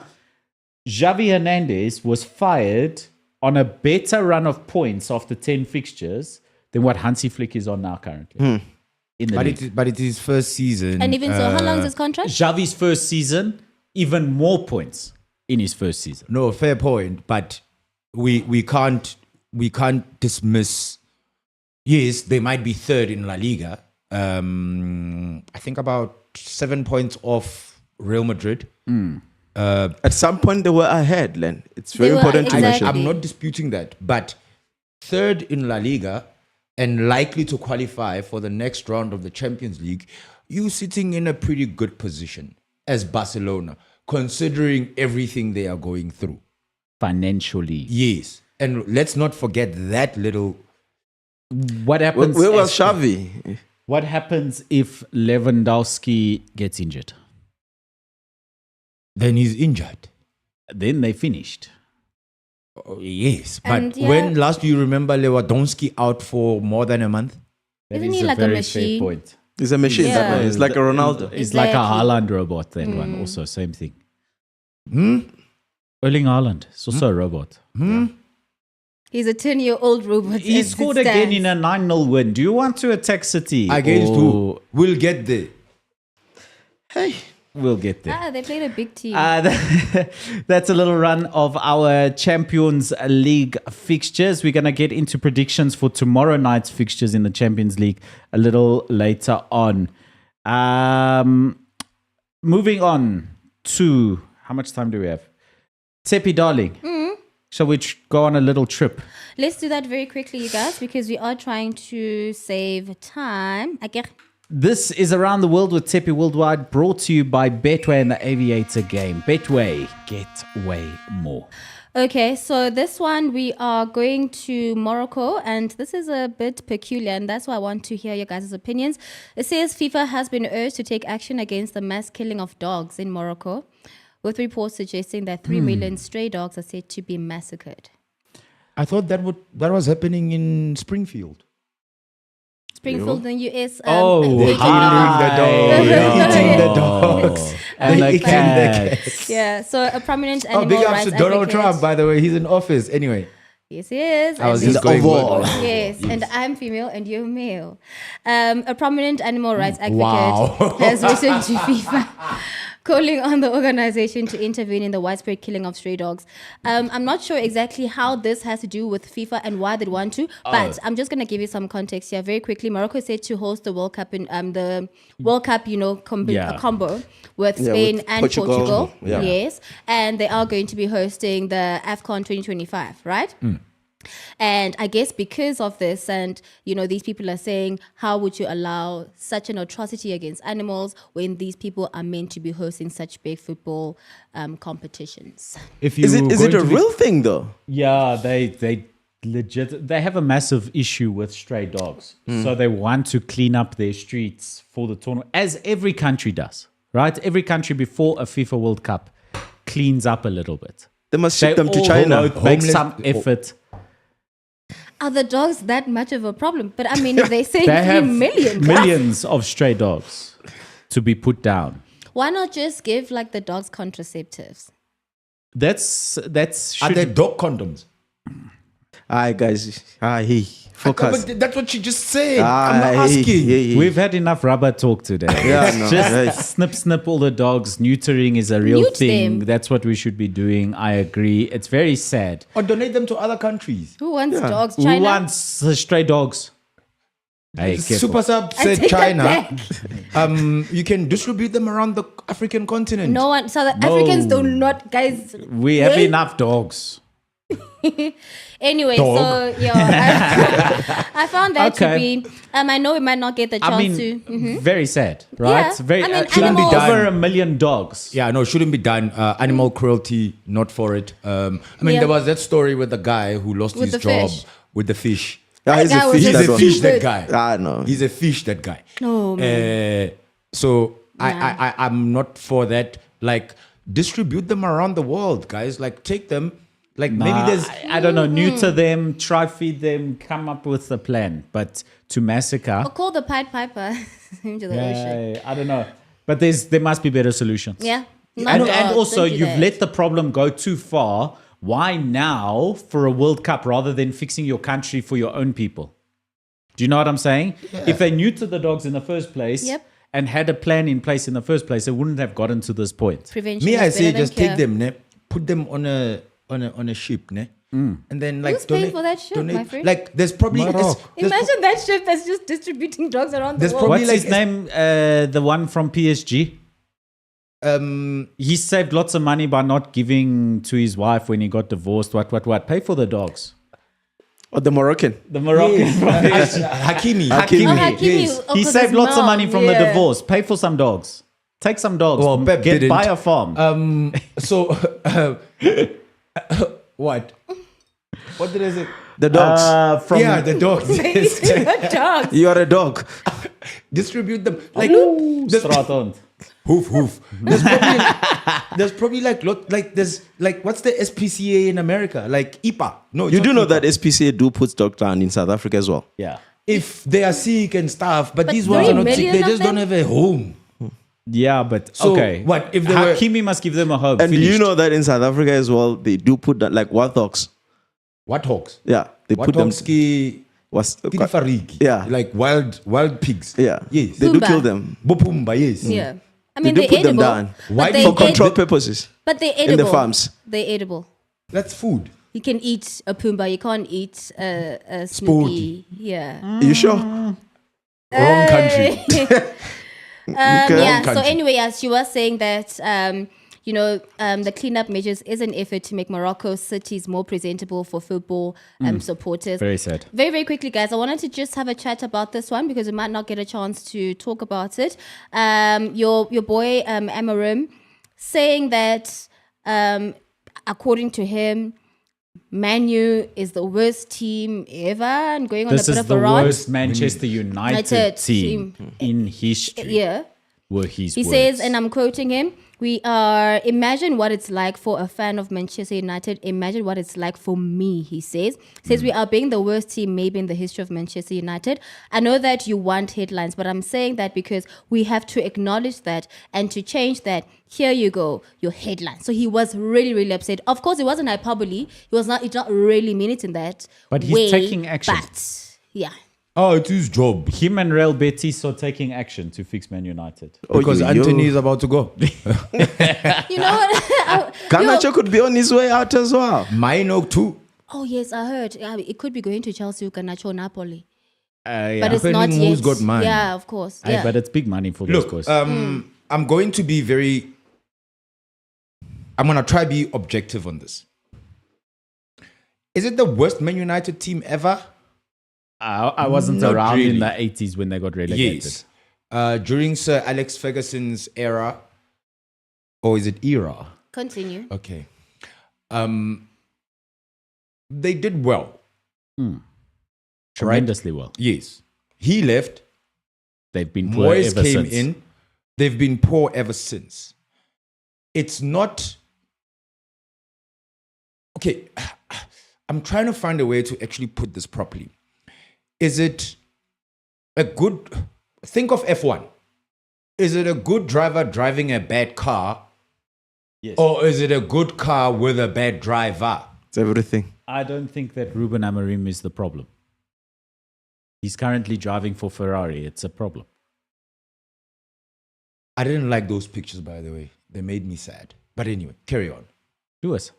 Xavi Hernandez was fired on a better run of points after 10 fixtures than what Hansi Flick is on now currently. In the league. But it is his first season. And even so, how long is his contract? Xavi's first season, even more points in his first season. No, fair point. But we can't dismiss. Yes, they might be third in La Liga. I think about 7 points off Real Madrid. At some point, they were ahead, Len. It's very They were, important to exactly. mention. I'm not disputing that, but third in La Liga and likely to qualify for the next round of the Champions League, you sitting in a pretty good position as Barcelona, considering everything they are going through. Financially. Yes. And let's not forget that little... What happens? Where was as- Xavi? What happens if Lewandowski gets injured? Then he's injured. Then they finished. Oh, yes. But And, yeah. when last do you remember Lewandowski out for more than a month? That Isn't is he like a very machine? fair point. He's a machine. Yeah. That one. It's like a Ronaldo. It's like a Exactly. Haaland robot, that one. Also, same thing. Hmm? Erling Haaland is also a robot. He's a 10-year-old robot. He as it scored again stands. in a 9-0 win. Do you want to attack City? Against Or- who? We'll get there. Hey, We'll get there. They played a big team. That's a little run of our Champions League fixtures. We're going to get into predictions for tomorrow night's fixtures in the Champions League a little later on. Moving on to, how much time do we have? Tsepi, darling. Shall we go on a little trip? Let's do that very quickly, you guys, because we are trying to save time. Okay. This is Around the World with Tepe Worldwide, brought to you by Betway and the Aviator game. Betway, get way more. Okay, so this one we are going to Morocco, and this is a bit peculiar, and that's why I want to hear your guys' opinions. It says FIFA has been urged to take action against the mass killing of dogs in Morocco, with reports suggesting that 3 million stray dogs are said to be massacred. I thought that was happening in Springfield. Springfield in the US. They're eating the dogs. And They're the eating the cats. Yeah, so a prominent animal big ups rights to Donald advocate. Trump, by the way. He's in office. Anyway, Yes, he is. I was And just going Oval. with- yes, and I'm female and you're male. A prominent animal rights advocate Wow. has written to FIFA, calling on the organization to intervene in the widespread killing of stray dogs. I'm not sure exactly how this has to do with FIFA and why they want to, but I'm just going to give you some context here very quickly. Morocco is set to host the World Cup combo with Spain with and Portugal. Portugal. Yeah. Yes, and they are going to be hosting the AFCON 2025, right? And I guess because of this, and these people are saying, how would you allow such an atrocity against animals when these people are meant to be hosting such big football competitions? Is it a real thing though? Yeah, they legit. They have a massive issue with stray dogs, so they want to clean up their streets for the tournament, as every country does, right? Every country before a FIFA World Cup cleans up a little bit. They must ship They them to all China. make Homeless- some effort. Are the dogs that much of a problem? But I mean, if they say They 3 have million, millions of stray dogs to be put down. why not just give like the dogs contraceptives? That's Are there dog condoms? Aye, guys. Aye, focus. But that's what she just said. I'm not Aye, asking. hey. We've had enough rubber talk today. Yeah, no, Just snip all the dogs. Neutering is a real Newt thing. them. That's what we should be doing. I agree. It's very sad. Or donate them to other countries. Who wants dogs? Who China? wants stray dogs? Hey, careful. Super Sub I said take that China. back. You can distribute them around the African continent. No one. South Africans do not, guys. We have they- enough dogs. Anyway, Dog. so I found that to Okay. be. I know we might not get the chance I mean, to. Mhm. very sad, right? Yeah. Very I mean, shouldn't be animals- over 1 million dogs. Yeah, no, shouldn't be done. Animal cruelty, not for it. I mean, Yeah. there was that story with the guy who lost With his the job fish. with the fish. Ah, he's That guy a was fish. just He's That a one. fish, that Stupid. guy. Ah, no. He's a fish, that guy. No, man. So Nah. I'm not for that. Like, distribute them around the world, guys. Like, take them. Like, maybe there's. I don't know. Neuter them, try feed them, come up with a plan. But to massacre, Or call the Pied Piper into the ocean. I don't know. But there must be better solutions. Yeah. Not And dogs, also, don't do you've that. let the problem go too far. Why now for a World Cup rather than fixing your country for your own people? Do you know what I'm saying? If they neutered the dogs in the first place Yep. and had a plan in place in the first place, they wouldn't have gotten to this point. Prevention. Me, is I say better than just take cure. them, ne? Put them on a ship, ne? And then like Who's paying for that ship, my friend? Like there's probably Morocco. Imagine that ship that's just distributing dogs around There's the world. probably What's like his name? The one from PSG. He saved lots of money by not giving to his wife when he got divorced. What? Pay for the dogs. Or the Moroccan. The Moroccan from PSG. Hakimi. Hakimi. Oh, Hakimi. Yes. Oh, He 'cause saved his lots of mom, money from the yeah. divorce. Pay for some dogs. Take some dogs. Well, Pep Get didn't. buy a farm. So what? What did I say? The dogs. From Yeah, the dogs. Yes. Dogs. You are a dog. Distribute them like Straathond. hoof. There's probably there's what's the SPCA in America? Like IPA. No, it's You not do know IPA. that SPCA do put dog down in South Africa as well. Yeah. If they are sick and stuff, but these 3 ones are not sick. million They of just don't them? have a home. Yeah, but So, okay. what, if they were- Hakimi must give them a home. And do you Finished. know that in South Africa as well, they do put that like warthogs. What hawks? Yeah, they What put them. hawks ki fariki? Yeah. Like wild pigs. Yeah, Yes. they do Pumba. kill them. Bopumba, yes. Yeah. I They mean, do they're put them edible. down. Why But do they you For control purposes. But they're in edible. the farms. They're edible. That's food. You can eat a Pumbaa. You can't eat a Sporty. Snoopy. Yeah. Are you sure? Wrong country. Okay. Yeah. So country. anyway, as you were saying that, the cleanup measures is an effort to make Morocco cities more presentable for football supporters. Very sad. Very, very quickly, guys, I wanted to just have a chat about this one because we might not get a chance to talk about it. Your boy, Amarim, saying that, according to him, Manu is the worst team ever and going on This a bit is of the a rant. worst Manchester United team in history. Yeah. Were his He words. says, and I'm quoting him, imagine what it's like for a fan of Manchester United. Imagine what it's like for me, he says. We are being the worst team maybe in the history of Manchester United. I know that you want headlines, but I'm saying that because we have to acknowledge that and to change that. Here you go, your headline. So he was really, really upset. Of course, it wasn't hyperbole. He did not really mean it in that But he's way, taking action. But, yeah. Oh, it's his job. Him and Real Betis are taking action to fix Man United. Because Anthony is about to go. You know what? Garnacho could be on his way out as well. Mine too. Oh, yes, I heard. It could be going to Chelsea, Garnacho, Napoli. Yeah. But it's Depending not who's yet. got mine. Yeah, of course. Aye, Yeah. but it's big money for those Look, guys. I'm going to be I'm going to try be objective on this. Is it the worst Man United team ever? I wasn't not around really. in the 80s when they got relegated. Yes. During Sir Alex Ferguson's era, or is it era? Continue. Okay. They did well. Tremendously well. Yes. He left. They've been poor Moyes ever came since. in. They've been poor ever since. It's not... Okay. I'm trying to find a way to actually put this properly. Is it a good... Think of F1. Is it a good driver driving a bad car? Yes. Or is it a good car with a bad driver? It's everything. I don't think that Ruben Amorim is the problem. He's currently driving for Ferrari. It's a problem. I didn't like those pictures, by the way. They made me sad. But anyway, carry on. Lewis.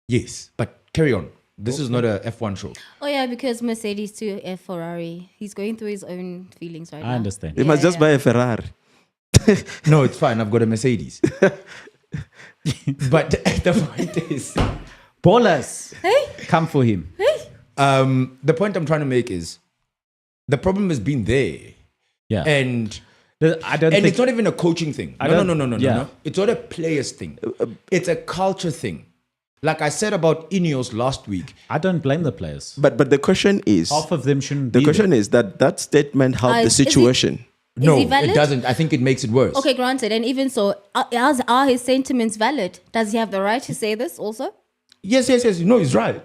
Yes, but carry on. This is not a F1 show. Oh, yeah, because Mercedes to a Ferrari. He's going through his own feelings right now. I understand. He must just buy a Ferrari. No, it's fine. I've got a Mercedes. But the point is... Ballers. Come for him. the point I'm trying to make is the problem has been there. Yeah. And I don't think... it's not even a coaching thing. No. It's not a players thing. It's a culture thing. Like I said about Ineos last week. I don't blame the players. But the question is, Half of them shouldn't the be question there. is that statement helped the Is he- situation. No, he valid? it doesn't. I think it makes it worse. Okay, granted. And even so, are his sentiments valid? Does he have the right to say this also? Yes. No, he's right.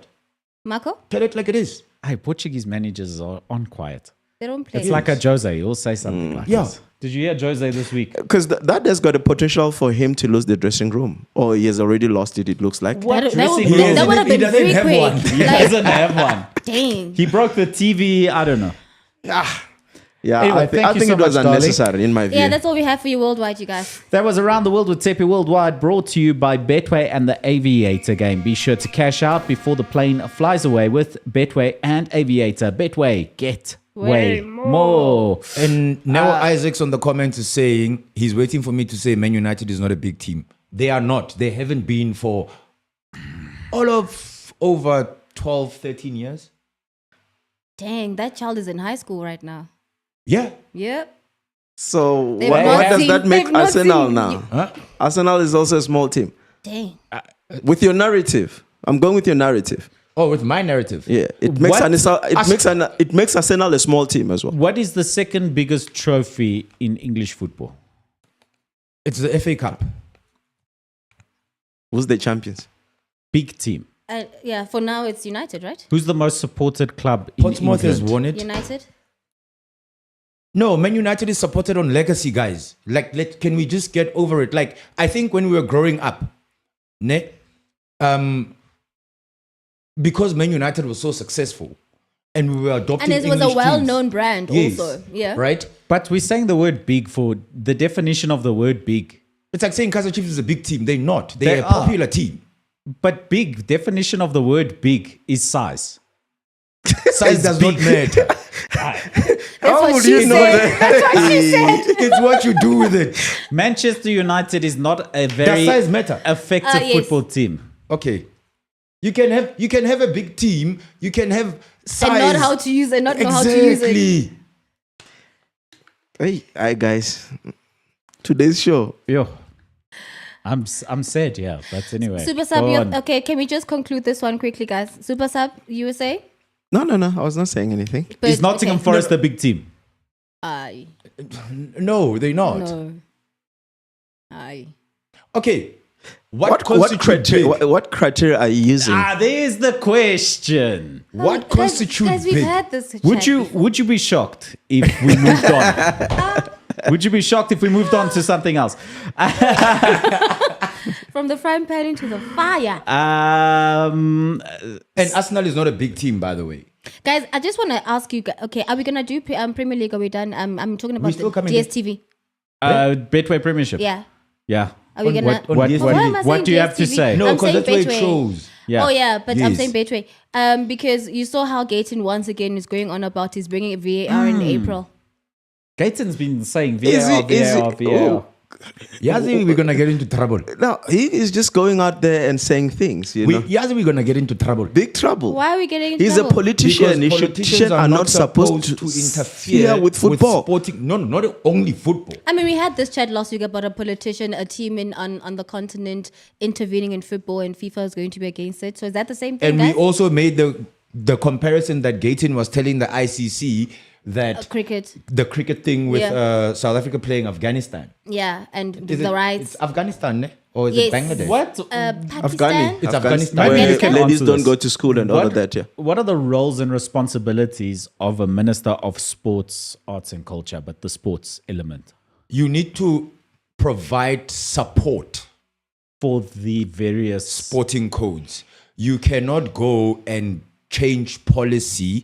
Marco? Tell it like it is. Hey, Portuguese managers are on quiet. They don't play. It's like a Jose. He'll say something like Yeah. this. Did you hear Jose this week? Because that has got a potential for him to lose the dressing room. Or he has already lost it, it looks like. that would dressing be- room? that would have He been doesn't very have quick. one. He doesn't have one. Dang. He broke the TV. I don't know. Yeah, Anyway, I thank you think so it was much, darling. unnecessary in my view. Yeah, that's all we have for you worldwide, you guys. That was Around the World with Tepe Worldwide, brought to you by Betway and the Aviator game. Be sure to cash out before the plane flies away with Betway and Aviator. Betway, get way more. And now Isaac's on the comments is saying he's waiting for me to say Man United is not a big team. They are not. They haven't been for all of over 12, 13 years. Dang, that child is in high school right now. Yeah. Yep. So They've what not does seen- that make they've not Arsenal seen- now? Huh? Arsenal is also a small team. Dang. With your narrative, I'm going with your narrative. Oh, with my narrative. Yeah, it makes What? Arsenal, it makes Arsenal a small team as well. What is the second biggest trophy in English football? It's the FA Cup. Who's the champions? Big team. Yeah, for now it's United, right? Who's the most supported club in Portsmouth has England? won it. United? No, Man United is supported on legacy, guys. Like, can we just get over it? Like, I think when we were growing up, because Man United was so successful and we were adopting And it was a English well-known teams. brand Yes. also. Yeah. Right? But we're saying the word big for the definition of the word big. It's like saying Kaizer Chiefs is a big team. They're not. They're They a are. popular team. But big, definition of the word big is size. Size does not matter. That's How what would she you know said. that? That's what she said. It's what you do with it. Manchester United is not a very Does size matter? effective Yes. football team. Okay. You can have a big team. You can have size. And not how to use it, not know how to use it. Exactly. Hey, hi guys. Today's show. Yo, I'm sad, yeah. But anyway, Super Sub, go on. okay, can we just conclude this one quickly, guys? Super Sub, you were saying? No. I was not saying anything. But- Is Nottingham okay. Forest a big team? Aye. No, they're not. No. Aye. Okay. What constitutes criteria? big? What criteria are you using? There's the question. What constitutes guys, we've big? had this Would chat you before. be shocked if we moved on? Would you be shocked if we moved on to something else? From the frying pan into the fire. Um, And Arsenal is not a big team, by the way. Guys, I just want to ask you, okay, are we going to do Premier League? Are we done? I'm talking about still the coming in. DSTV. Betway Premiership. Yeah. Yeah. Are we On going what- on What, DSTV? what, Why am I what saying do you have to DSTV? say? No, I'm because saying that's where it Betway. shows. Yeah. Oh yeah, but I'm Yes. saying Betway. Because you saw how Gayton once again is going on about he's bringing VAR in April. Gayton's been saying Is VAR, it- is VAR, it- VAR. oh. Yazi, we're gonna get into trouble. No, he is just going out there and saying things. You know, Yazi, we're gonna get into trouble. big trouble. Why are we getting into He's trouble? a politician. Because Politicians are not supposed to interfere with football. sporting. No, not only football. I mean, we had this chat last week about a politician, a team on the continent intervening in football, and FIFA is going to be against it. So is that the same thing, And guys? we also made the comparison that Gayton was telling the ICC that Cricket, the cricket thing with Yeah. South Africa playing Afghanistan. yeah, and Is the it, rights. It's Afghanistan, ne? Or is Yes. it Bangladesh? What? Pakistan. It's Afghanistan. Maybe Where you can ladies answer don't this. go to school and all of that. Yeah. What are the roles and responsibilities of a minister of sports, arts, and culture, but the sports element You need to provide support for the various sporting codes. You cannot go and change policy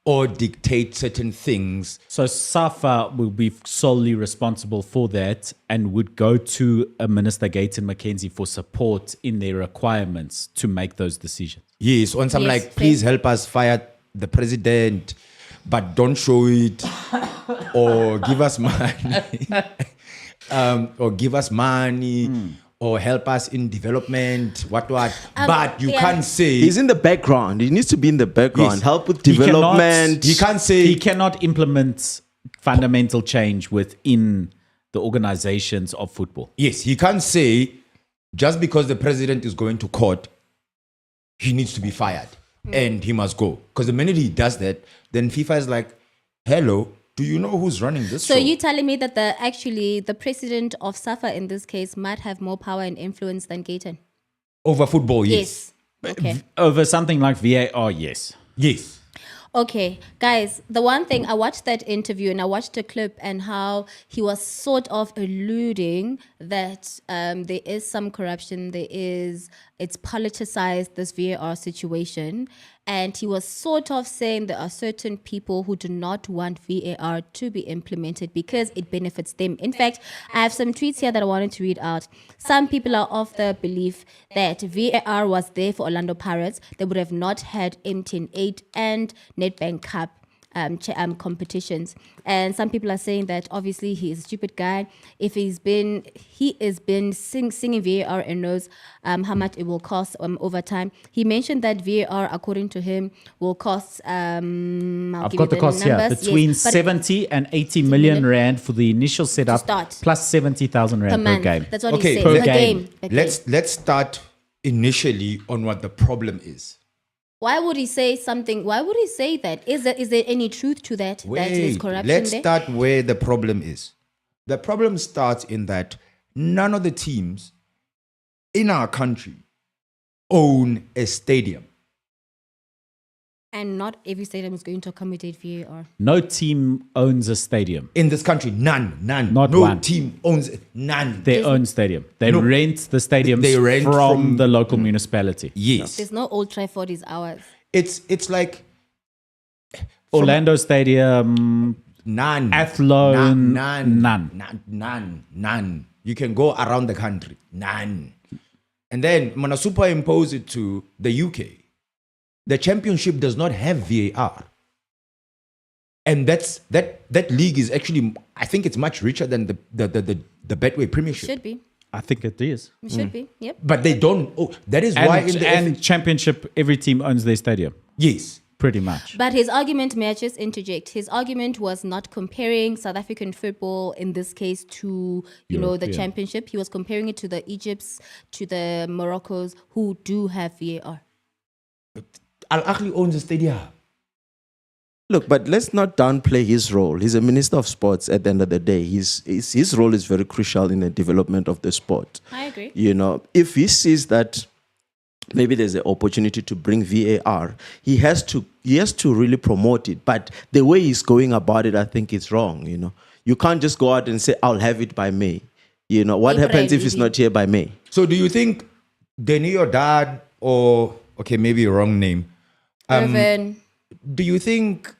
or dictate certain things. So SAFA will be solely responsible for that and would go to a Minister Gayton McKenzie for support in their requirements to make those decisions. Yes, on some Yes, like, fair. please help us fire the president, but don't show it, or give us money, or give us money, or help us in development, what. But you yeah. can't say He's in the background. He needs to be in the background. Yes. Help with He cannot- development. you can't say He cannot implement fundamental change within the organizations of football. yes. He can't say just because the president is going to court, he needs to be fired and he must go. Because the minute he does that, then FIFA is like, "Hello, do you know who's running this So show?" you telling me that the president of SAFA in this case might have more power and influence than Gayton? Over football, yes, Okay. Over something like VAR, yes. yes. Okay, guys, the one thing I watched that interview and I watched a clip and how he was sort of alluding that there is some corruption, it's politicized, this VAR situation. And he was sort of saying there are certain people who do not want VAR to be implemented because it benefits them. In fact, I have some tweets here that I wanted to read out. Some people are of the belief that VAR was there for Orlando Pirates. They would have not had MTN8 and Nedbank Cup competitions. And some people are saying that obviously he is a stupid guy. If he has been singing VAR and knows how much it will cost over time. He mentioned that VAR, according to him, will cost. I've got the cost here between 70 and 80 million rand for the initial setup, start. plus 70,000 per rand per month. game. That's what Okay, he per said. Per game. game. Per game. Let's start initially on what the problem is. Why would he say something? Why would he say that? Is there any truth to that? That is corruption let's there? start where the problem is. The problem starts in that none of the teams in our country own a stadium. And not every stadium is going to accommodate VAR. No team owns a stadium, In this country, none. Not no one. team owns none. their own stadium. They No. rent the stadiums They rent from from- the local municipality. Yes. There's no Old Trafford is ours. It's like Orlando Stadium, none. Athlone, None. You can go around the country. None. And then I'm going to superimpose it to the UK. the Championship does not have VAR. And that league is actually, I think it's much richer than the Betway Premiership. Should be. I think it is. It should be. Yep. But they don't. Oh, that is why in the and Championship, every team owns their stadium. yes. Pretty much. But his argument, may I just interject? His argument was not comparing South African football in this case to, the European. Championship. He was comparing it to the Egypts, to the Moroccos who do have VAR. Al Ahly owns a stadium. Look, but let's not downplay his role. He's a minister of sports at the end of the day. His role is very crucial in the development of the sport. I agree. If he sees that maybe there's an opportunity to bring VAR, he has to really promote it. But the way he's going about it, I think it's wrong. You can't just go out and say, I'll have it by May. What happens if it's not here by May? So do you think Denny, your dad, or, okay, maybe a wrong name. Irvin. Do you think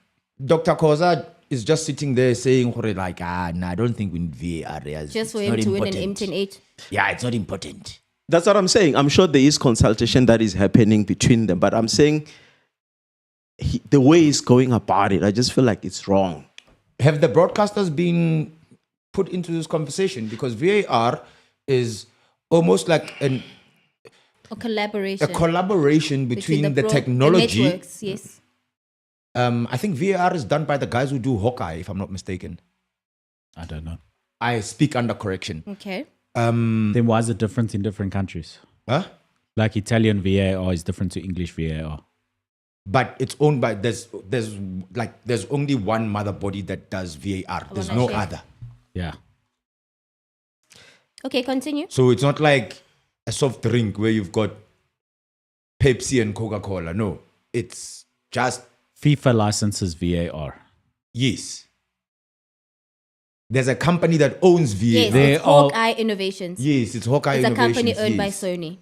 Dr. Koza is just sitting there saying, like, I don't think we need VAR. Just for him to win an M10-8. Yeah, it's not important. That's what I'm saying. I'm sure there is consultation that is happening between them, but I'm saying the way he's going about it, I just feel like it's wrong. Have the broadcasters been put into this conversation? Because VAR is almost like a collaboration between the technology. The networks, yes. I think VAR is done by the guys who do Hawkeye, if I'm not mistaken. I don't know. I speak under correction. Okay. Then why is it different in different countries? Huh? Like Italian VAR is different to English VAR. But it's owned by there's only one mother body that does VAR. There's no other. Yeah. Okay, continue. So it's not like a soft drink where you've got Pepsi and Coca-Cola. No, it's just FIFA licenses VAR. yes. There's a company that owns VAR. Yes, it's Hawkeye Innovations. Yes, it's Hawkeye It's a Innovations. company owned by yes. Sony.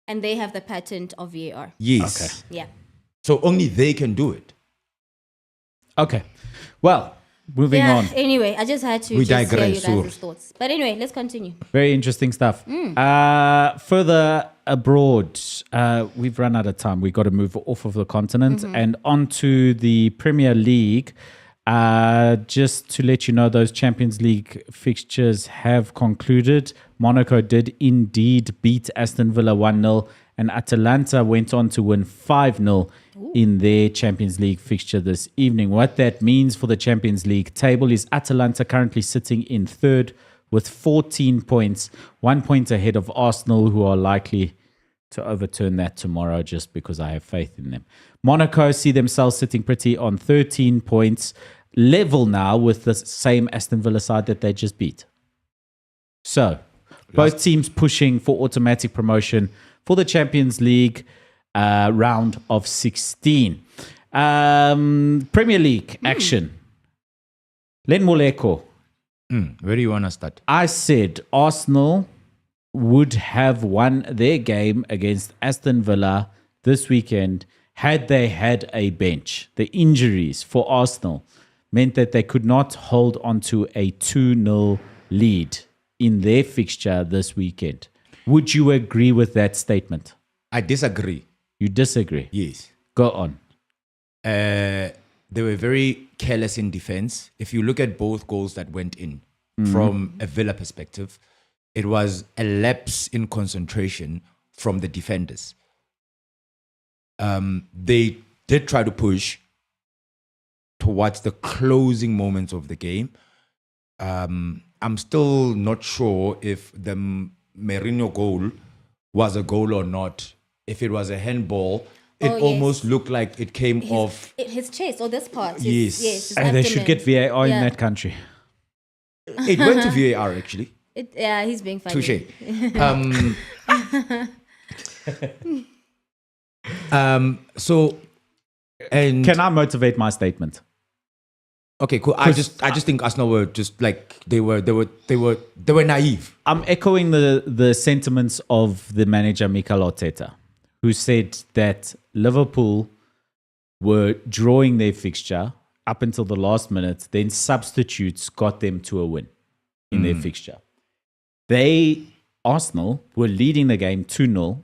And they have the patent of VAR. Yes. Okay. Yeah. So only they can do it. Okay. Well, moving on. Anyway, I just had to We hear digress, you guys' thoughts. But anyway, let's continue. Very interesting stuff. Further abroad, we've run out of time. We've got to move off of the continent and onto the Premier League. Just to let you know, those Champions League fixtures have concluded. Monaco did indeed beat Aston Villa 1-0, and Atalanta went on to win 5-0 in their Champions League fixture this evening. What that means for the Champions League table is Atalanta currently sitting in third with 14 points, 1 point ahead of Arsenal, who are likely to overturn that tomorrow just because I have faith in them. Monaco see themselves sitting pretty on 13 points, level now with the same Aston Villa side that they just beat. So, both teams pushing for automatic promotion for the Champions League round of 16. Premier League action. Len Moleko. Where do you want to start? I said Arsenal would have won their game against Aston Villa this weekend had they had a bench. The injuries for Arsenal meant that they could not hold on to a 2-0 lead in their fixture this weekend. Would you agree with that statement? I disagree. You disagree? Yes. Go on. They were very careless in defense. If you look at both goals that went in from a Villa perspective, it was a lapse in concentration from the defenders. They did try to push towards the closing moments of the game. I'm still not sure if the Merino goal was a goal or not. If it was a handball, it almost looked like it came off his chest or this part. Yes. his And they should abdomen. get VAR in that country. It went to VAR actually. He's being funny. Touche. So, and Can I motivate my statement? okay, cool. I just think Arsenal were just like they were naive. I'm echoing the sentiments of the manager Mikel Arteta, who said that Liverpool were drawing their fixture up until the last minute, then substitutes got them to a win in their fixture. Arsenal, were leading the game 2-0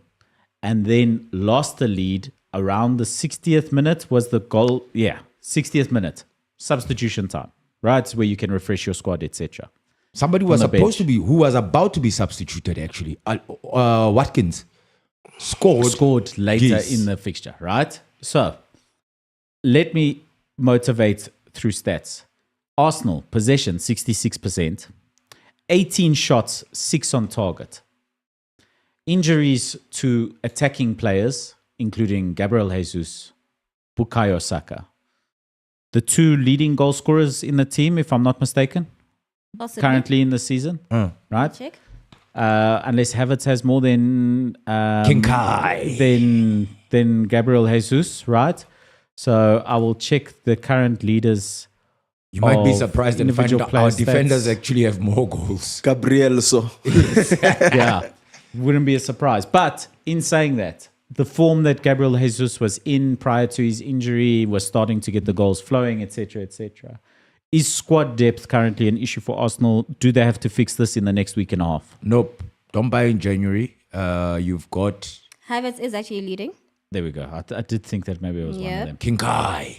and then lost the lead around the 60th minute was the goal. Yeah, 60th minute. Substitution time, right? Where you can refresh your squad, etc. Somebody was the supposed to be, who was about to be substituted actually. Watkins Scored later Yes. in the fixture, right? So, let me motivate through stats. Arsenal, possession, 66%. 18 shots, 6 on target. Injuries to attacking players, including Gabriel Jesus, Bukayo Saka. The 2 leading goal scorers in the team, if I'm not mistaken, Possibly. currently in the season, right? Check. Unless Havertz has more than Kinkai. than Gabriel Jesus, right? So I will check the current leaders. You might be of surprised and find individual out our player defenders stats. actually have more goals. Gabriel, so Yeah, wouldn't be a surprise. But in saying that, the form that Gabriel Jesus was in prior to his injury was starting to get the goals flowing, etc., etc. Is squad depth currently an issue for Arsenal? Do they have to fix this in the next week and a half? Nope. Don't buy in January. You've got Havertz is actually leading. There we go. I did think that maybe it was one Yeah. of them. Kinkai.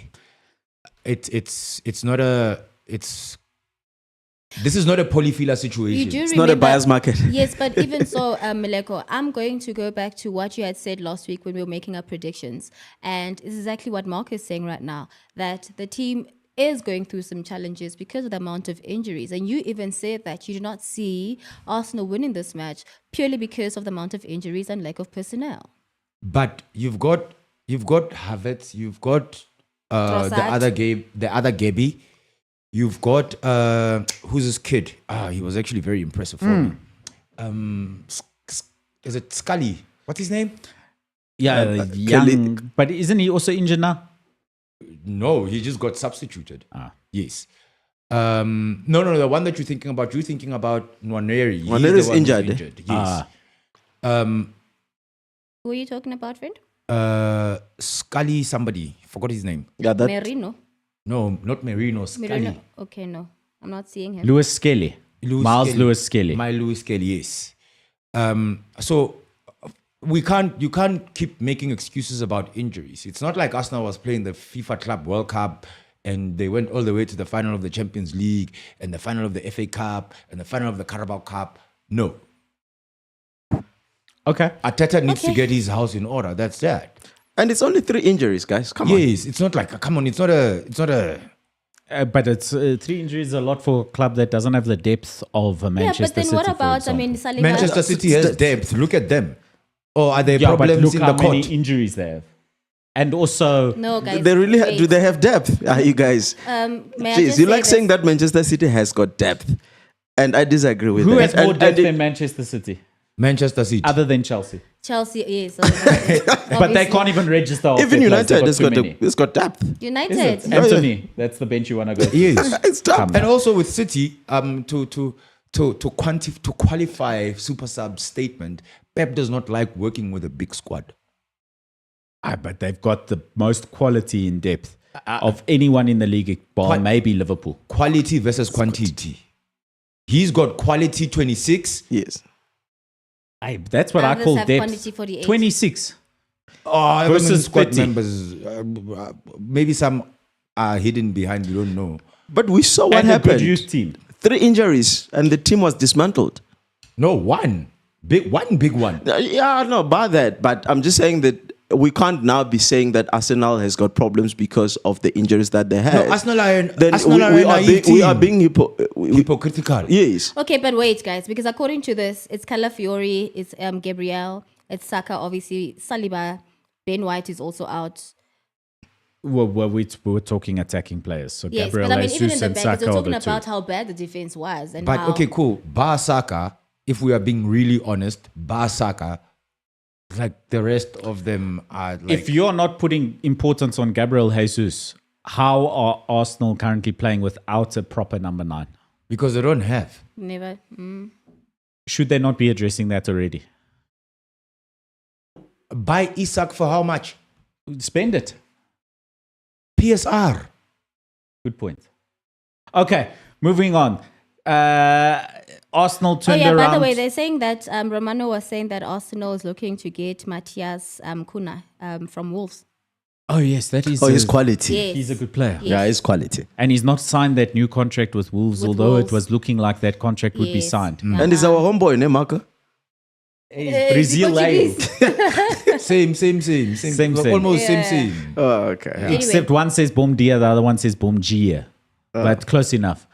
It's not a this is not a polyphila situation. You do it's not a remember- buyer's market. Yes, but even so, Mileko, I'm going to go back to what you had said last week when we were making our predictions. And this is exactly what Mark is saying right now, that the team is going through some challenges because of the amount of injuries. And you even said that you do not see Arsenal winning this match purely because of the amount of injuries and lack of personnel. But you've got Havertz, you've got the Trossard. other Gaby. You've got who's this kid? He was actually very impressive for me. Is it Scully? What's his name? Yeah, young. But isn't he also injured now? No, he just got substituted. Ah. Yes. No, the one that you're thinking about Nwaneri. He's Nwaneri the is one who's injured. Yes. Who are you talking about, friend? Scully somebody. Forgot his name. Yeah, that Merino. No, not Merino. Scully. Merino. Okay, no. I'm not seeing him. Lewis Skelly. Miles Lewis Skelly. My Lewis Kelly, yes. So you can't keep making excuses about injuries. It's not like Arsenal was playing the FIFA Club World Cup and they went all the way to the final of the Champions League and the final of the FA Cup and the final of the Carabao Cup. No. Okay. Arteta needs to Okay. get his house in order. That's that. and it's only 3 injuries, guys. Come on. Yes, it's not like come on. It's not a. But it's 3 injuries is a lot for a club that doesn't have the depth of Manchester yeah, but then City. what for about, example. Saliba? Manchester City has depth. Look at them. Or are there Yeah, but problems look in how the many court? injuries they have. And also, No, guys. They really wait. do they have depth? Are you guys? May I Jeez, just you say like this? saying that Manchester City has got depth, and I disagree with who that. has more And depth it- than Manchester City? Manchester City. Other than Chelsea. Chelsea, yes. But they can't even register. off even their players. They've United has too got many. it's got depth. Is United. it? Anthony, that's the bench you want to go to. Yes. It's tough. And also with City, to qualify super sub statement, Pep does not like working with a big squad. But they've got the most quality in depth of anyone in the league, bar Quite- maybe Liverpool. Quality versus quantity. He's got quality 26. Yes. That's what Others I call have depth. quantity 48. 26. Versus squad 30. members. Maybe some are hidden behind. We don't know. But we saw what And a good happened. youth team. 3 injuries, and the team was dismantled. No, one big one. Yeah, no, about that. But I'm just saying that we can't now be saying that Arsenal has got problems because of the injuries that they had. No, Arsenal are then Arsenal are a naive we are team. being Hypocritical. yes. Okay, but wait, guys, because according to this, it's Calafiori, it's Gabriel, it's Saka, obviously, Saliba, Ben White is also out. Well, we were talking attacking players. So Yes, Gabriel but I mean, even in Jesus the and back, Saka you're are talking the two. about how bad the defense was. And But how, okay, cool. Bar Saka, if we are being really honest, Bar Saka, like the rest of them are like. If you're not putting importance on Gabriel Jesus, how are Arsenal currently playing without a proper number 9? because they don't have. Never. Should they not be addressing that already? Buy Isak for how much? Spend it. PSR. Good point. Okay, moving on. Arsenal Oh turned yeah, around. by the way, they're saying that Romano was saying that Arsenal is looking to get Matthias Cunha from Wolves. Oh yes, that is. Oh, his quality. Yes. He's a good player. Yes. Yeah, his quality. And he's not signed that new contract with Wolves, With although Wolves. it was looking like that contract would be Yes. signed. And he's our homeboy, ne, Marco? Brazilian. Same. Same. Almost Yeah. same. Oh, okay. Anyway. Except one says Bom Dia, the other one says Bom Gia. But close enough.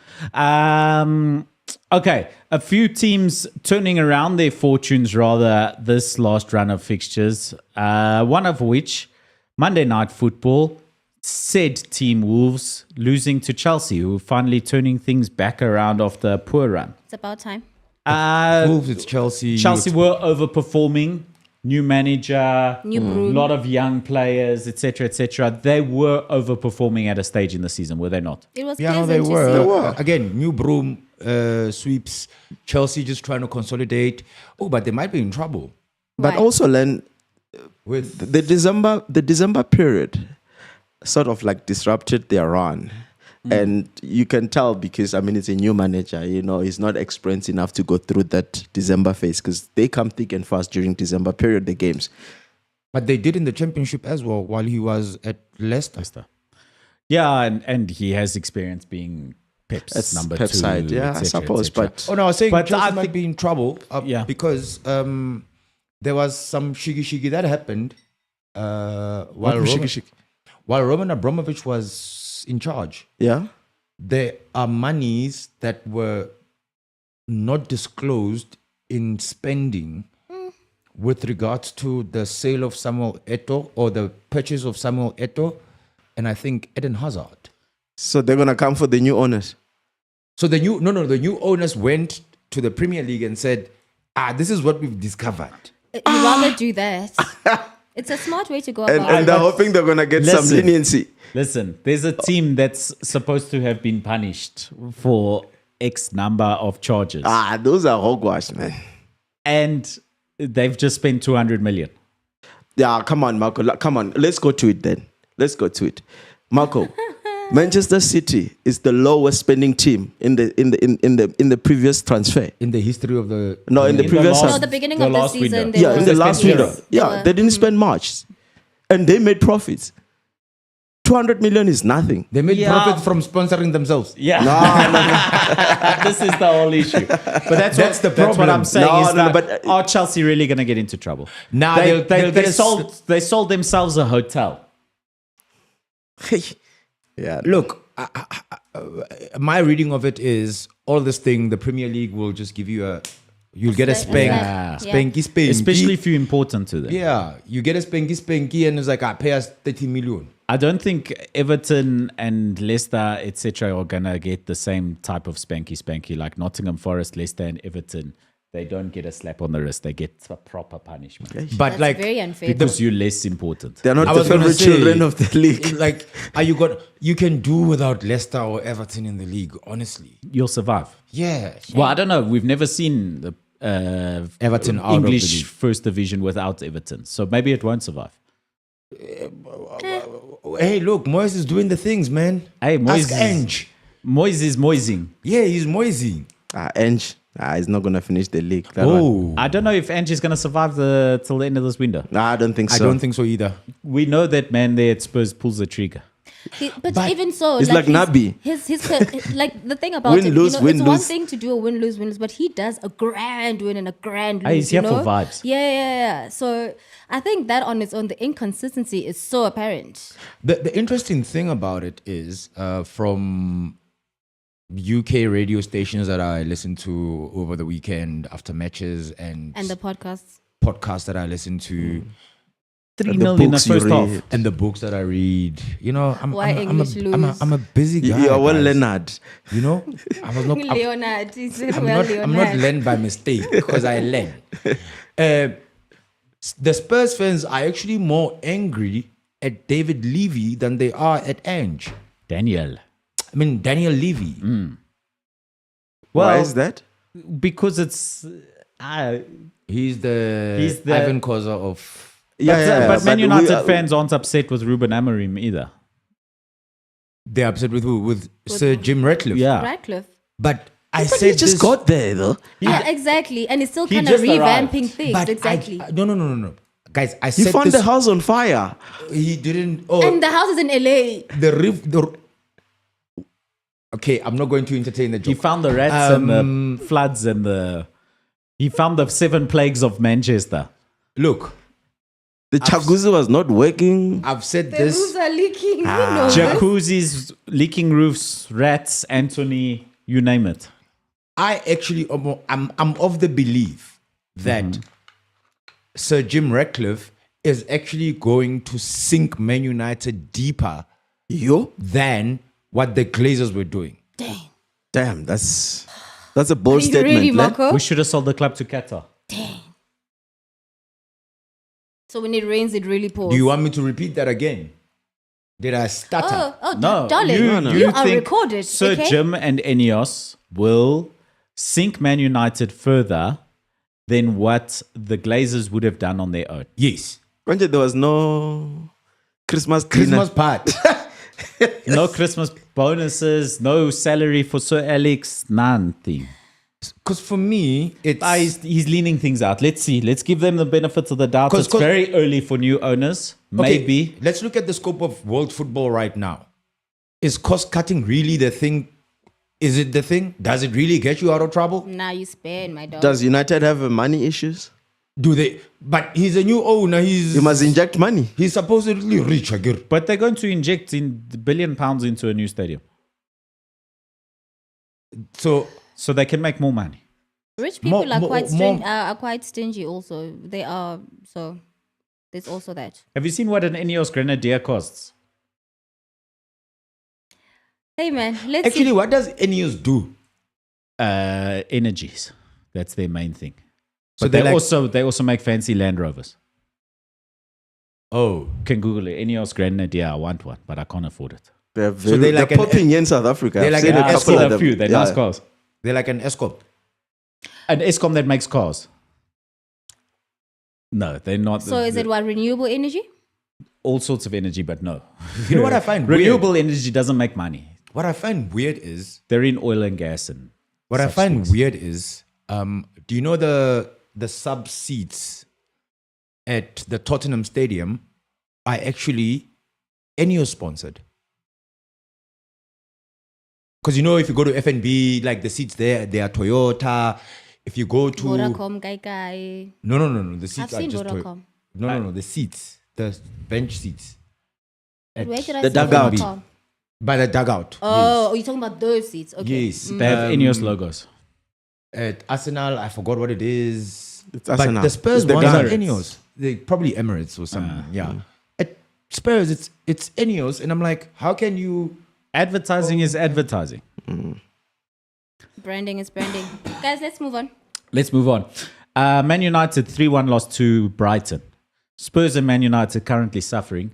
Okay, a few teams turning around their fortunes rather this last run of fixtures. One of which, Monday Night Football, said team Wolves losing to Chelsea, who are finally turning things back around after a poor run. It's about time. Wolves, it's Chelsea. Chelsea were overperforming. New manager, New broom. lot of young players, etc., etc. They were overperforming at a stage in the season, were they not? It was Yeah, pleasant they to were. see. They were. Again, new broom sweeps. Chelsea just trying to consolidate. Oh, but they might be in trouble But Why? also, Len, with the December period sort of like disrupted their run. And you can tell because, I mean, it's a new manager, you know, he's not experienced enough to go through that December phase because they come thick and fast during December period, the games. But they did in the championship as well while he was at Leicester. Yeah, and he has experience being Pep's That's number Pep's 2. side, yeah, I etc., suppose. etc. But Oh no, I was saying But Chelsea I might think- be in trouble Yeah. because there was some shiggy that happened while was Roman, shiggy? while Roman Abramovich was in charge. yeah, There are monies that were not disclosed in spending with regards to the sale of Samuel Eto'o or the purchase of Samuel Eto'o and I think Eden Hazard. so they're going to come for the new owners. So the new owners went to the Premier League and said, this is what we've discovered. You'd rather do that. It's a smart way to go about And it. they're hoping they're going to get some Listen. leniency. Listen, there's a team that's supposed to have been punished for X number of charges. Those are hogwash, man. And they've just spent 200 million. Yeah, come on, Marco. Come on. Let's go to it then. Let's go to it. Marco, Manchester City is the lowest spending team in the previous transfer. In the history of the No, in the In the previous last- No, the beginning the of the last season. window. there yeah, in was- the last Yes. window. Yeah, were- they didn't spend much. And they made profits. 200 million is nothing. they made Yeah. profit from sponsoring themselves. Yeah. This is the whole issue. But that's That's the what problem. I'm saying No, is no, that but- are Chelsea really going to get into trouble? Nah, they, they'll get a they sold themselves a hotel. Yeah. Look, my reading of it is all this thing, the Premier League will just give you you'll get a spank, Yeah. spanky. Especially if you're important to them. Yeah, you get a spanky and it's like, pay us 30 million. I don't think Everton and Leicester, etc., are going to get the same type of spanky like Nottingham Forest, Leicester, and Everton. They don't get a slap on the wrist. They get a proper punishment But That's like, very unfair. because you're less important. They're not I the was gonna favorite say, children of the league. like, you can do without Leicester or Everton in the league, honestly. You'll survive. Yeah. Well, I don't know. We've never seen the Everton out of the English league. first division without Everton. So maybe it won't survive. Hey, look, Moyes is doing the things, man. Hey, Moyes Ask is- Ange. Moyes is moising. Yeah, he's Moising. Ange, he's not going to finish the league. That one. Oh, I don't know if Ange is going to survive till the end of this window. Nah, I don't think so. I don't think so either. We know that man there at Spurs pulls the trigger. But even so, it's like Nabi. His like the thing about Win, it, lose, win, it's one lose. thing to do a win, lose, but he does a grand win and a grand lose. Ah, he's here you for know? vibes. Yeah. So I think that on its own, the inconsistency is so apparent. The interesting thing about it is from UK radio stations that I listen to over the weekend after matches and And the podcasts. podcasts that I listen to 3-0 The in the books you first half. read. and the books that I read. You know, Why English lose? I'm a busy guy. You're well, guys. Leonard. You know, I was not. Leonard. He said, I'm well, not. Leonard. I'm not led by mistake because I led. The Spurs fans are actually more angry at David Levy than they are at Ange. Daniel. I mean, Daniel Levy. Well, Why is that? because it's. He's the the- Ivan Koza of. but Man United we- fans aren't upset with Ruben Amorim either. They're upset with who? With Sir Jim Ratcliffe. Yeah. Radcliffe. But I But said he just this, got there though. Exactly. And it's still He kind of just arrived. revamping things. but Exactly. no. Guys, I He said found this. the house on fire. He didn't. Oh, And the house is in LA. Okay, I'm not going to entertain the He joke. found the rats and the floods and he found the 7 plagues of Manchester. Look, The jacuzzi was not working. I've said The this. roofs are leaking. Who knows? Jacuzzis, leaking roofs, rats, Anthony, you name it. I actually, I'm of the belief that Sir Jim Ratcliffe is actually going to sink Man United deeper than what the Glazers were doing. Damn, that's a bold Are you statement. really, lad. Marco? We should have sold the club to Qatar. So when it rains, it really pours. Do you want me to repeat that again? Did I stutter? No, darling, you you are think recorded. Sir okay? Jim and Ineos will sink Man United further than what the Glazers would have done on their own. Yes. Granted, there was no Christmas part. No Christmas bonuses, no salary for Sir Alex, nothing. Because for me, it's... He's leaning things out. Let's see. Let's give them the benefits of the doubt. 'Cause- It's very early for new owners. Okay, Maybe. let's look at the scope of world football right now. Is cost cutting really the thing? Is it the thing? Does it really get you out of trouble? Nah, you spared my dog. Does United have money issues? Do they? But he's a new owner. You must inject money. He's supposedly rich again. But they're going to inject in £1 billion into a new stadium. So they can make more money. Rich people More- are more- quite more- are quite stingy. Also, they are. So there's also that. Have you seen what an Ineos Grenadier costs? Hey man, let's Actually, see. what does Ineos do? Energies. That's their main thing. So But they're they also make fancy Land Rovers. Oh, You can Google it. Ineos Grenadier. I want one, but I can't afford it. They're they're like they're an- popping in South Africa. they're I've like seen an a I've couple seen of a them. few. They're nice cars. they're like an Escort. An Escom that makes cars. No, they're not. So is it what, renewable energy? All sorts of energy, but no. You know what I find weird? Renewable energy doesn't make money. What I find weird is They're in oil and gas and what I such find things. weird is do you know the sub seats at the Tottenham Stadium are actually Ineos sponsored? Because you know, if you go to FNB, like the seats there, they are Toyota. If you go to Vodacom, Guy. no, the seats I've are seen just Vodacom. No, the seats, the bench seats. But where did I the see dugout. Vodacom? By the dugout. Oh, you're talking about those seats? Okay. Yes. They have Ineos logos. At Arsenal, I forgot what it is. It's But Arsenal. the Spurs It's the ones are Gunners. Ineos. They probably Emirates or something. Yeah. At Spurs, it's Ineos, and I'm like, how can you? Advertising is advertising. Branding is branding. Guys, let's move on. Let's move on. Man United 3-1 loss to Brighton. Spurs and Man United currently suffering.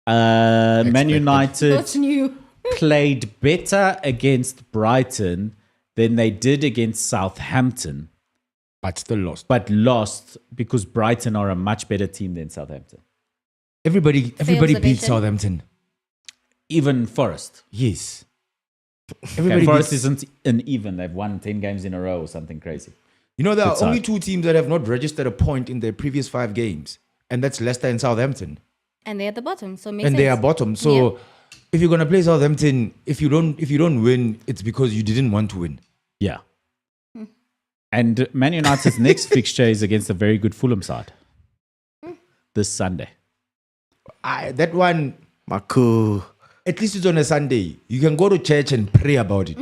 Man United What's new? played better against Brighton than they did against Southampton, But still lost. but lost because Brighton are a much better team than Southampton. Everybody beat observation. Southampton. Even Forest. Yes. Okay, Everybody Forest beats, isn't an even. They've won 10 games in a row or something crazy. You know, there are Good only side. 2 teams that have not registered a point in their previous 5 games, and that's Leicester and Southampton. And they're at the bottom, so it makes And sense. they are bottom. So if you're gonna play Southampton, if you don't win, it's because you didn't want to win. Yeah. And Man United's next fixture is against a very good Fulham side this Sunday. That one, Marco. at least it's on a Sunday. You can go to church and pray about it.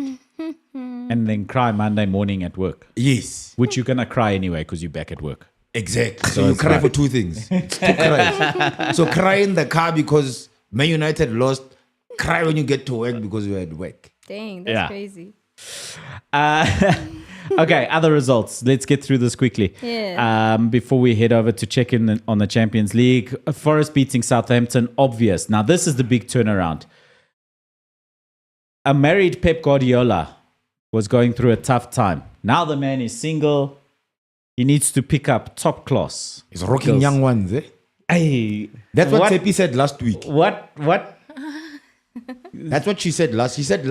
And then cry Monday morning at work, Yes, which you're going to cry anyway because you're back at work. exactly. So So you it's cry fine. for 2 things. It's 2 cries. So cry in the car because Man United lost. Cry when you get to work because you're at work. Dang, that's Yeah. crazy. Okay, other results. Let's get through this quickly. Yeah. Before we head over to check in on the Champions League. Forest beating Southampton, obvious. Now, this is the big turnaround. A married Pep Guardiola was going through a tough time. Now the man is single. He needs to pick up top class. It's rocking girls. young ones, eh? Hey, That's what Tepi said last week. What That's what she said last. She said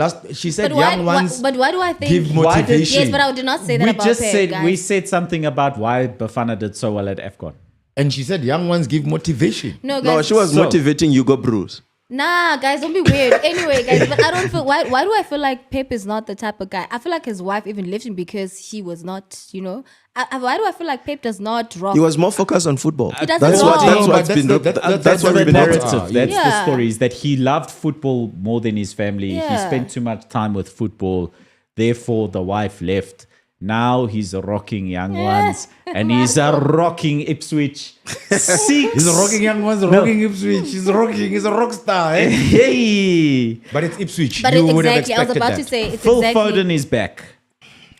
But young ones but why do I think? give Why did- motivation. Yes, but I did not say that We about just Pep, said guys. we said something about why Bafana did so well at AFCON. And she said young ones give motivation. No, guys. No, she was So- motivating Hugo Bruce. Nah, guys, don't be weird. Anyway, guys, but I don't feel. Why do I feel like Pep is not the type of guy? I feel like his wife even left him because he was not. Why do I feel like Pep does not rock? He was more focused on football. He doesn't That's what. rock. That's No, what's but been. that's the- That's what the we've been narrative. reported. That's the Yeah. story. Is that he loved football more than his family. He Yeah. spent too much time with football. Therefore, the wife left. Now he's rocking young ones, and he's rocking Ipswich. Six. He's rocking young ones, rocking Ipswich. He's rocking. He's a rock star. Eh? Hey, But it's Ipswich. But You would have exactly, I was expected about that. to say it's Phil exactly. Foden is back.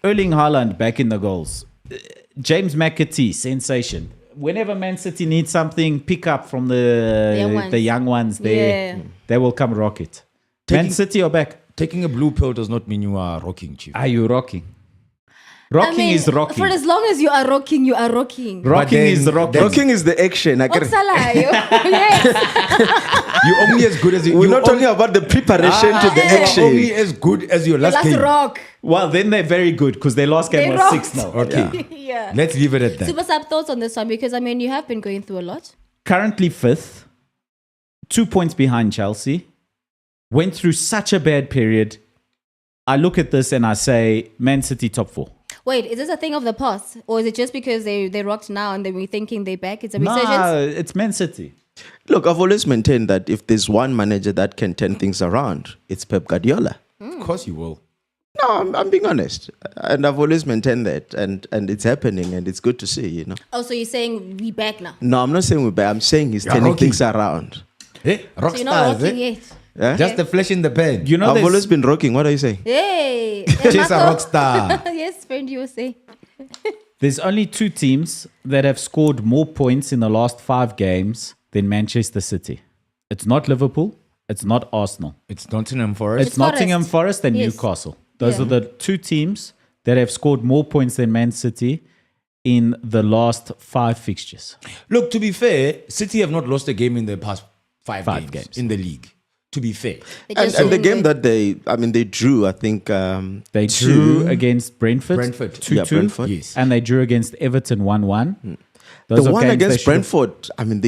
Erling Haaland back in the goals. James McAtee, sensation. Whenever Man City needs something, pick up from the young ones. They will come rock it. Man Taking- City are back. Taking a blue pill does not mean you are rocking, Chief. Are you rocking? Rocking is rocking. For as long as you are rocking, you are rocking. Rocking then- is rocking. then- Rocking is the action. I get it. Oksalayo. Yes. You're only as good as you. We're you're not talking about the preparation to the You're action. only as good as your last Let's game. rock. Well, then they're very good because their last game They was rocked. 6-0. Okay. Yeah. Let's leave it at that. Super sub thoughts on this one because I mean you have been going through a lot. Currently fifth, 2 points behind Chelsea. Went through such a bad period. I look at this and I say, Man City top 4. Wait, is this a thing of the past, or is it just because they rocked now and then we're thinking they're back? It's a resurgence. Nah, it's Man City. Look, I've always maintained that if there's one manager that can turn things around, it's Pep Guardiola. Of course you will. No, I'm being honest, and I've always maintained that, and it's happening, and it's good to see. Oh, so you're saying we back now? No, I'm not saying we're bad. I'm saying he's You're turning rocking. things around. Hey, rock So you're not stars, rocking eh? yet. Yeah? Just the flesh in the pan. You know, I've there's- always been rocking. What are you saying? Hey, Chase a Marco. rock star. Yes, friend, you were saying. there's only 2 teams that have scored more points in the last 5 games than Manchester City. It's not Liverpool. It's not Arsenal. It's Nottingham Forest. It's Nottingham Forest and Yes. Newcastle. Those Yeah. are the 2 teams that have scored more points than Man City in the last 5 fixtures. Look, to be fair, City have not lost a game in the past 5 5 games games. in the league. To be fair. They And, just and the didn't game win. that they drew, I think They two- drew against Brentford, Brentford. 2-2, Yeah, Brentford. Yes. and they drew against Everton 1-1. The Those are one games against they should have- Brentford. I mean,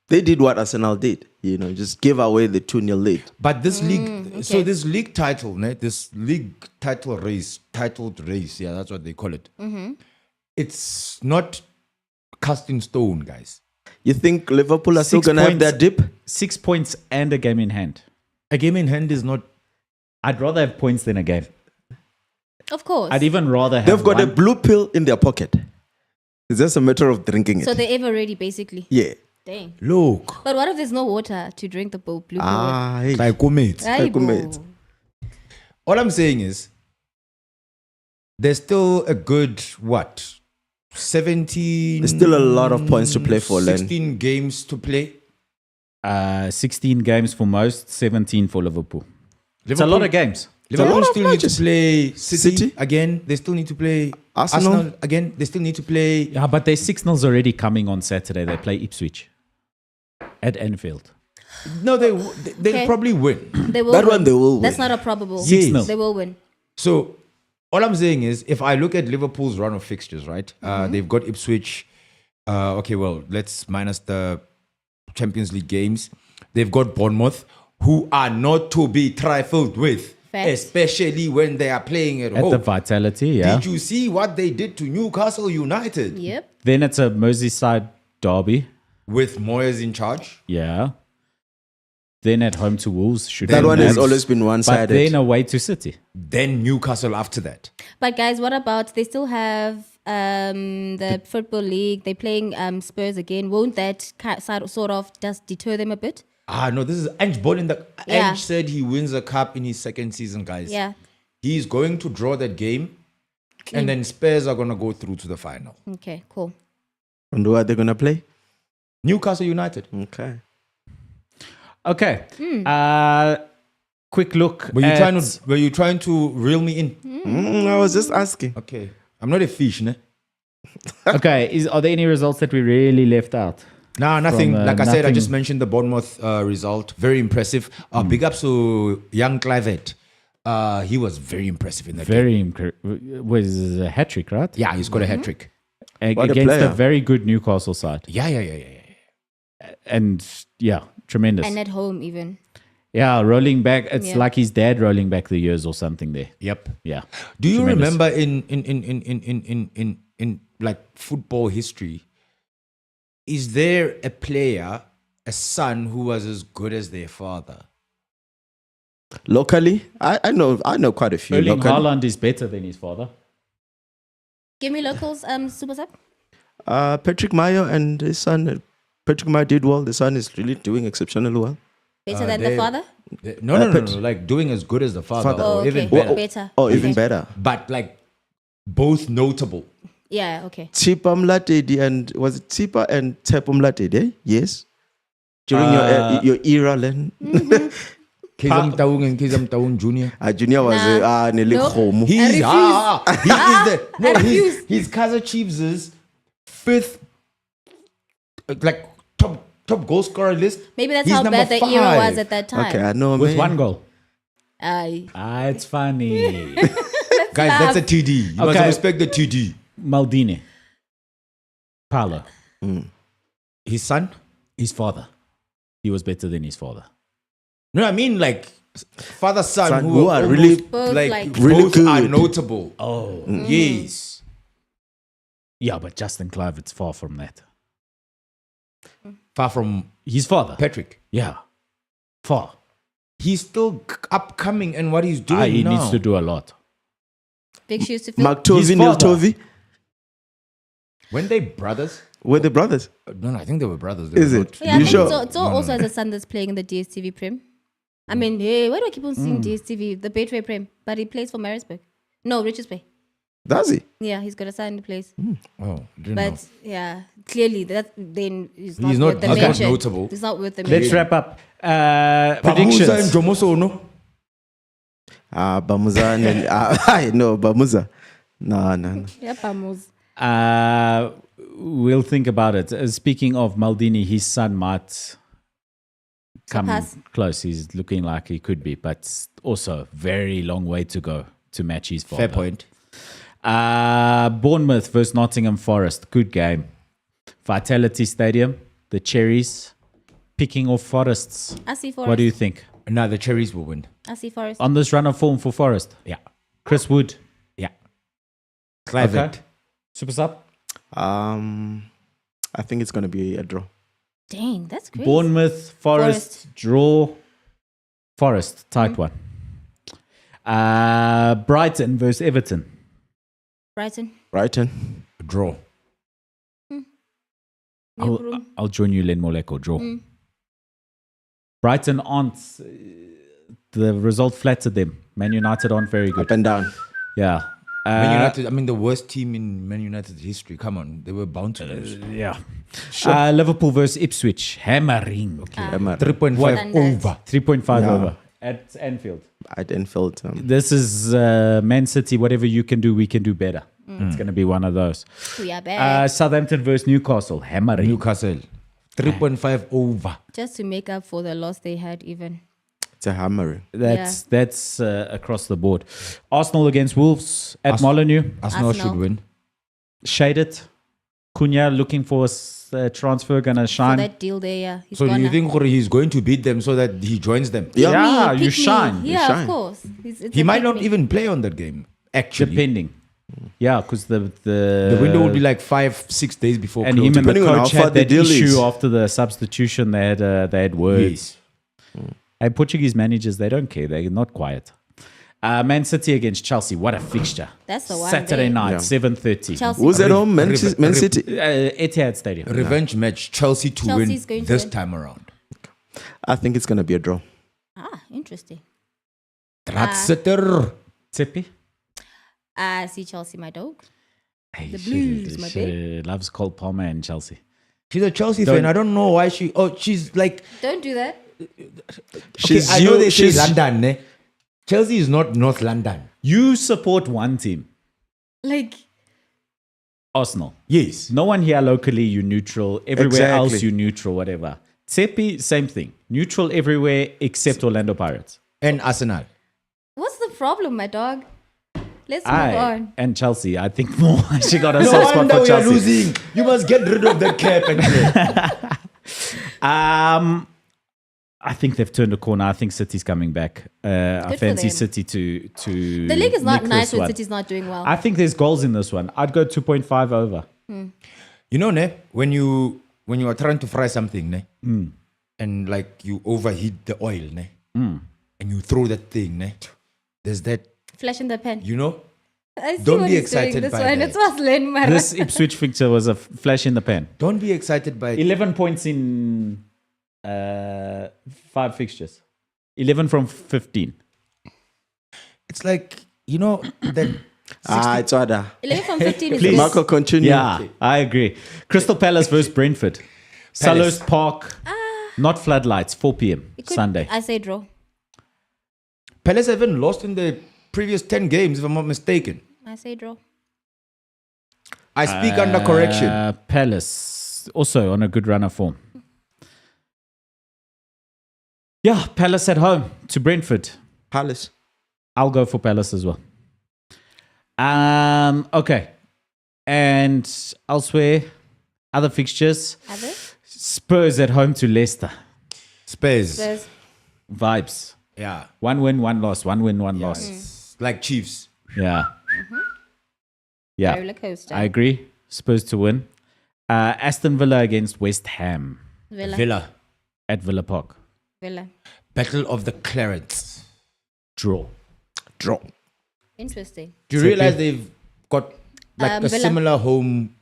they did what Arsenal did. Just give away the 2-0 lead. But this league, so okay. this league title, this league titled race, yeah, that's what they call it. It's not cast in stone, guys. You think Liverpool are still 6 going to have their points. dip? 6 points and a game in hand. A game in hand is not. I'd rather have points than a game. Of course. I'd even rather have They've got one. a blue pill in their pocket. It's just a matter of drinking it. So they're ever ready, basically. Yeah. Dang. Look, But what if there's no water to drink the blue fluid? Hey. psychomates. Ay, bo. Psychomates. All I'm saying is, there's still a good 17. There's still a lot of points to play for, Len. 16 games to play. 16 games for most, 17 for Liverpool. It's a Liverpool- lot of games. Liverpool lot of still need to matches. play City, City. again. They still need to play Arsenal. again. They still need to play. Yeah, but their 6-0's already coming on Saturday. They play Ipswich at Anfield. No, they'll Okay. probably win. They will That win. one they will That's win. not a probable. 6-0. They will win. So all I'm saying is, if I look at Liverpool's run of fixtures, right? They've got Ipswich. Okay, well, let's minus the Champions League games. They've got Bournemouth, who are not to be trifled with, Facts. especially when they are playing at At home. the Vitality, yeah. Did you see what they did to Newcastle United Yep. Then it's a Merseyside derby, with Moyes in charge? yeah. Then at home to Wolves. Should That be one has nice. always been But one-sided. then away to City. Then Newcastle after that. But guys, what about they still have the football league? They're playing Spurs again. Won't that sort of just deter them a bit? No, this is Ange ball in the. Yeah. Ange said he wins a cup in his second season, guys. Yeah. He's going to draw that game, and then Spurs are going to go through to the final. Okay. Cool. And who are they going to play? Newcastle United. Okay. Okay. Quick look. Were at- you trying to reel me in? I was just asking. Okay. I'm not a fish, ne? Okay. Are there any results that we really left out? No, nothing. From, Like I said, I nothing. just mentioned the Bournemouth result. Very impressive. Big ups to young Clivett. He was very impressive in that game. Was a hat trick, right? Yeah, he scored a hat trick. What a Against a player. very good Newcastle side. Yeah. And yeah, tremendous. And at home even. Yeah, rolling back. It's Yeah. like his dad rolling back the years or something there. Yep. Yeah. Do you Tremendous. remember in like football history, is there a player, a son who was as good as their father? Locally, I know quite a few. Erling Locally. Haaland is better than his father. Give me locals, Super Sub. Patrick Mayo and his son. Patrick Mayo did well. The son is really doing exceptionally well. Better than the father? No, like doing as good as the father, Father. Oh, or okay. even better. Better. Oh, Okay. even better. But like both notable. Yeah, okay. Tsipa Mlatedi and was it Tsipa and Tepo Mlatedi? Yes. During your era, Len. Kizam Taung and Kizam Taung Jr. Junior was Nah. Nele No. Khomo. He's refuse. I refuse. he's Kaizer Chiefs' fifth like top goal scorer list. Maybe that's He's how number bad the era 5. was at that time. Okay, I know, With man. one goal. Aye. It's funny. Guys, that's a TD. You must Okay. respect the TD. Maldini. Paolo. His son? His father. He was better than his father. No, I mean like father son Son who are really- Both like- really both are good. notable. Oh. Yes. Yeah, but Justin Clive, it's far from that. Far from His father. Patrick. Yeah. Far. He's still upcoming and what he's doing He now. needs to do a lot. Big shoes to fill. McTovey, His Neil father. Tovey. When they brothers? Were they brothers? No, I think they were brothers. They Is were it? not- Yeah, I You think sure? Zo also has a son that's playing in the DSTV Prem. I mean, hey, why do I keep on seeing DSTV, the Betway Prem? But he plays for Marisburg. No, Richards Bay. Does he? Yeah, he's got a son who plays. Oh, didn't know. But yeah, clearly that then is not He's worth not- the he's not mention. notable. It's not worth the Let's mention. wrap up. Pamuza and Predictions. Jomoso, no? Bamuza. No, Bamuza. No. Yeah, Pamos. We'll think about it. Speaking of Maldini, his son might come Surpass. close. He's looking like he could be, but also very long way to go to match his father. Fair point. Bournemouth versus Nottingham Forest. Good game. Vitality Stadium. The Cherries picking off Forests. I see Forest. What do you think? Now the Cherries will win. I see Forest. On this run of form for Forest? Yeah. Chris Wood. Yeah. Clive. Okay. Super sub. I think it's going to be a draw. Dang, that's crazy. Bournemouth, Forest, draw. Forest, tight one. Brighton versus Everton. Brighton. Draw. I'll join you, Len Moleko. Draw. Brighton aren't. The result flattered them. Man United aren't very Up good. and down. Yeah. Man United, I mean, the worst team in Man United's history. Come on. They were bound to lose. Yeah. Liverpool versus Ipswich. Hammering. Emma, 3.5 Standard. over. 3.5 Yeah. over at Anfield. I didn't feel it. This is Man City. Whatever you can do, we can do better. It's going to be one of those. We are bad. Southampton versus Newcastle. Hammering. Newcastle. 3.5 over. Just to make up for the loss they had even. It's a hammering. That's across the board. Arsenal against Wolves at Molineux. Arsenal Arsenal. should win. Shaded. Cunha looking for a transfer, gonna For shine. that deal there, yeah. He's So do gonna. you think he's going to beat them so that he joins them? Yeah. Yeah, Pick you me. shine. Yeah, shine. of course. It's He a might pick not me. even play on that game, actually. Depending. Yeah, because the window will be like 5-6 days before and close. him and the Depending on coach how far had the that deal issue is. after the substitution. They had words. Yes. And Portuguese managers, they don't care. They're not quiet. Man City against Chelsea. What a fixture. That's the one. Saturday there. night, Yeah. 7:30. Chelsea. Who's at home? River- Man City. Etihad Stadium. Revenge match. Chelsea to Chelsea's win going to this win. time around. I think it's going to be a draw. Ah, interesting. Ratsetter. Tippy. I see Chelsea, my dog. Hey, The Blues, my she loves Cole Palmer and Chelsea. She's a Chelsea Don't- fan. I don't know why she... Oh, she's like... Don't do that. Okay, I know they say London. Eh? Chelsea is not North London. You support one team. Like, Arsenal. Yes. No one here locally, you neutral. Everywhere Exactly. else, you neutral, whatever. Tsepi, same thing. Neutral everywhere except Orlando Pirates. And Arsenal. What's the problem, my dog? Let's move on. And Chelsea, I think more. She got a No soft spot wonder for we are Chelsea. losing. You must get rid of the cap and play. I think they've turned a corner. I think City's coming back. I for fancy them. City to The league is not nick nice this when one. City's not doing well. I think there's goals in this one. I'd go 2.5 over. You know, ne, when you are trying to fry something, ne, and like you overheat the oil, ne, and you throw that thing, ne, there's that, Flash in the pen. you know, I see don't what be he's doing, excited this by one. that. It was Len Mara. This Ipswich fixture was a flash in the pan. don't be excited by 11 points in 5 fixtures. 11 from 15. It's like, you know, that It's other. 11 from 15 is Please. good. Marco, continue. Yeah, I agree. Crystal Palace versus Brentford. Selhurst Park. Not floodlights. 4 p.m. It could- Sunday. I say draw. Palace haven't lost in the previous 10 games, if I'm not mistaken. I say draw. I speak under correction. Palace also on a good run of form. Yeah, Palace at home to Brentford. Palace. I'll go for Palace as well. Okay. And elsewhere, other fixtures. Other? Spurs at home to Leicester. Spurs. Spurs. Vibes. Yeah. 1 win, 1 loss. 1 win, 1 loss. Like Chiefs. Yeah. Yeah. Roller coaster. I agree. Spurs to win. Aston Villa against West Ham Villa. Villa. at Villa Park. Villa. Battle of the Clarets. Draw. Draw. Interesting. Do you realize they've got like a Villa. similar home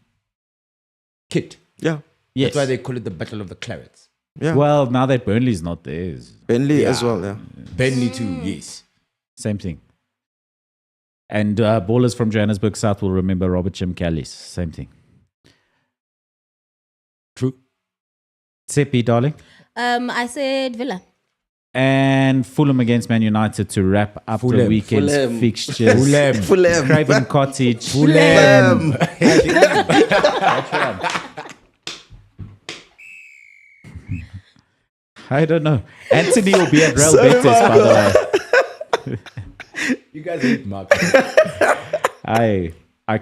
kit? Yeah. Yes. That's why they call it the Battle of the Clarets. Yeah. Well, now that Burnley's not there, it's Burnley Yeah. as well. Yeah. Burnley too, yes. same thing. And ballers from Johannesburg South will remember Robert Chimkalis. Same thing. True. Tsepi, darling. I said Villa. And Fulham against Man United to wrap up the Fulham. weekend's Fulham. fixtures. Fulham. Fulham. Craven Cottage. Fulham. I don't know. Anthony will be at Real Sorry, Betis, by the way. You guys hate Mark. I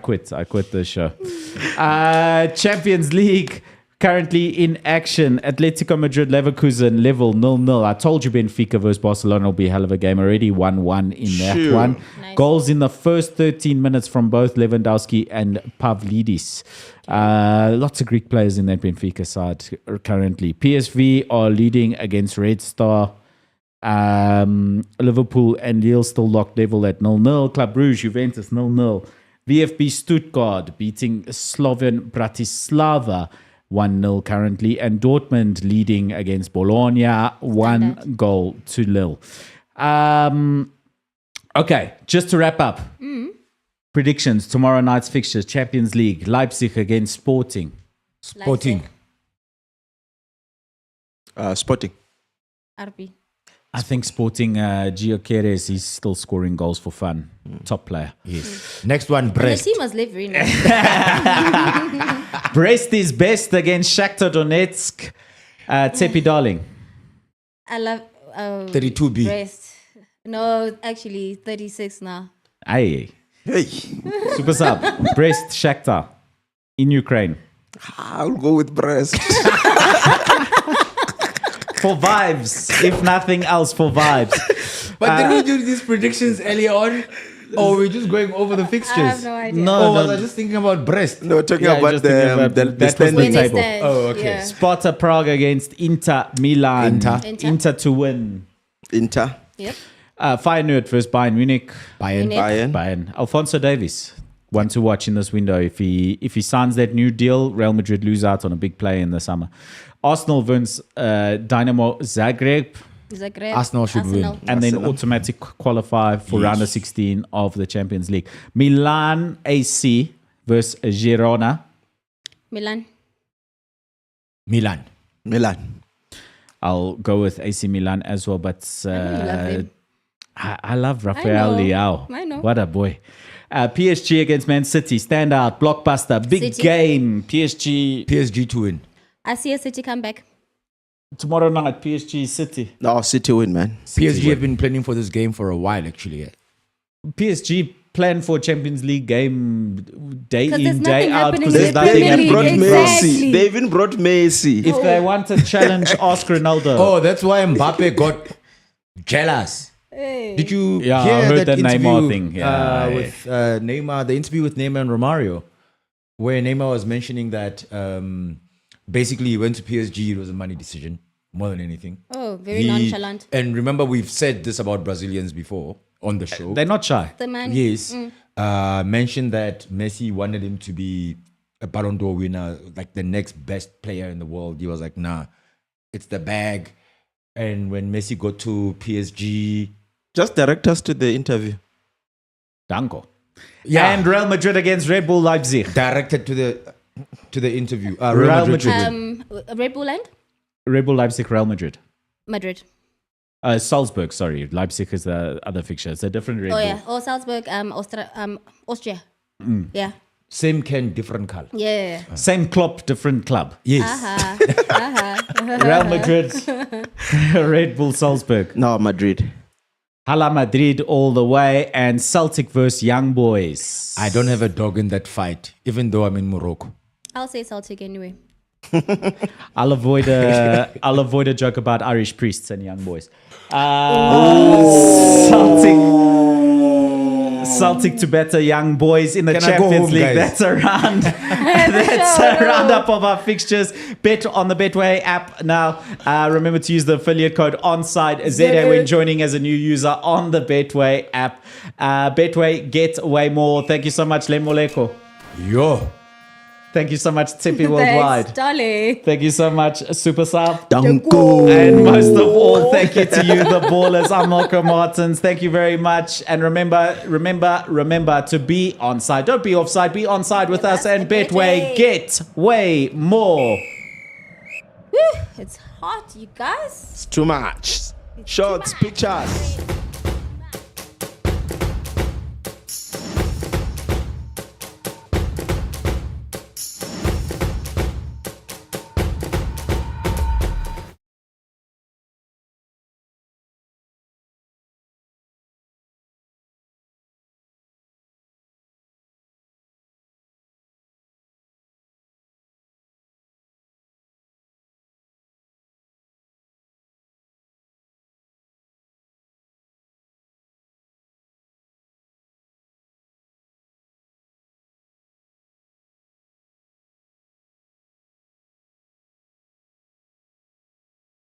quit. I quit the show. Champions League currently in action. Atletico Madrid, Leverkusen level 0-0. I told you Benfica versus Barcelona will be a hell of a game. Already 1-1 in that Sure. one. Nice. Goals in the first 13 minutes from both Lewandowski and Pavlidis. Lots of Greek players in that Benfica side currently. PSV are leading against Red Star. Liverpool and Lille still locked level at 0-0. Club Brugge, Juventus 0-0. VfB Stuttgart beating Slovan Bratislava 1-0 currently. And Dortmund leading against Bologna 1-0. Okay, just to wrap up. Predictions, tomorrow night's fixtures, Champions League, Leipzig against Sporting. Sporting. Sporting. RB. I think Sporting, Gio Queres, he's still scoring goals for fun. Top player. Yes. Next one, And the Brest. team must live really nice. Brest is best against Shakhtar Donetsk. Tsepi, darling. I love 32B. Brest. No, actually 36 now. Aye. Hey, Super sub. Brest, Shakhtar in Ukraine. I'll go with Brest. For vibes, if nothing else, for vibes. But did we do these predictions earlier on? Or we're just going over the fixtures? I have no idea. No, Or was no. I just thinking about Brest? No, talking Yeah, about just thinking about the that was the standing. When they table. stand. Oh, okay. Yeah. Sparta Prague against Inter Milan. Inter. To win. Inter. Yep. Feyenoord versus Bayern Munich. Bayern. Munich. Bayern. Bayern. Alfonso Davies. One to watch in this window. If he signs that new deal, Real Madrid lose out on a big play in the summer. Arsenal versus Dynamo Zagreb. Zagreb. Arsenal should win. And then Arsenal. automatic qualify for Yes. round of 16 of the Champions League. Milan AC versus Girona. Milan. Milan. Milan. I'll go with AC Milan as well, but know you love him. I love Rafael I know. Leao. I know. What a boy. PSG against Man City, standout, blockbuster, big City. game. PSG to win. I see a City come back. tomorrow night. PSG City. No, City win, man. PSG have been planning for this game for a while, actually. PSG plan for Champions League game day 'Cause there's in, day nothing out happening because in there's the nothing Premier They League. brought happening. Exactly. Messi. They even brought Messi. If they want to challenge, ask Ronaldo. Oh, that's why Mbappe got jealous. Did you Yeah, hear I heard that interview, Neymar thing. Yeah. with Neymar, the interview with Neymar and Romario, where Neymar was mentioning that basically he went to PSG, it was a money decision more than anything. Oh, very nonchalant. And remember, we've said this about Brazilians before on the show. They're not shy. The man. Yes. Mentioned that Messi wanted him to be a Ballon d'Or winner, like the next best player in the world. He was like, nah, it's the bag. And when Messi got to PSG, Just direct us to the interview. Danko. yeah, And Real Madrid against Red Bull Leipzig. directed to the interview. Real Madrid. Red Bull and Red Bull Leipzig, Real Madrid. Madrid. Salzburg, sorry. Leipzig is the other fixture. It's a different Red Oh Bull. yeah. Oh, Salzburg. Austria. Yeah. Same can, different color. Yeah. Same club, different club. Yes. Real Madrid, Red Bull Salzburg. No, Madrid. Hala Madrid all the way, and Celtic versus Young Boys. I don't have a dog in that fight, even though I'm in Morocco. I'll say Celtic anyway. I'll avoid a joke about Irish priests and Young Boys. Celtic to better Young Boys in the Can I go Champions home, League. guys? That's around. That's a roundup of our fixtures. Bet on the Betway app now. Remember to use the affiliate code Onside ZA when joining as a new user on the Betway app. Betway, get way more. Thank you so much, Lemoleko. Yo. Thank you so much, Tippy Worldwide. Thanks, Dolly. Thank you so much, Super Sub. Danko. And most of all, thank you to you, the ballers. I'm Malcolm Martins. Thank you very much. And remember to be onside. Don't be offside. Be onside with us and Betway. Get way more. Whew, it's hot, you guys. It's too much. Shots, pictures.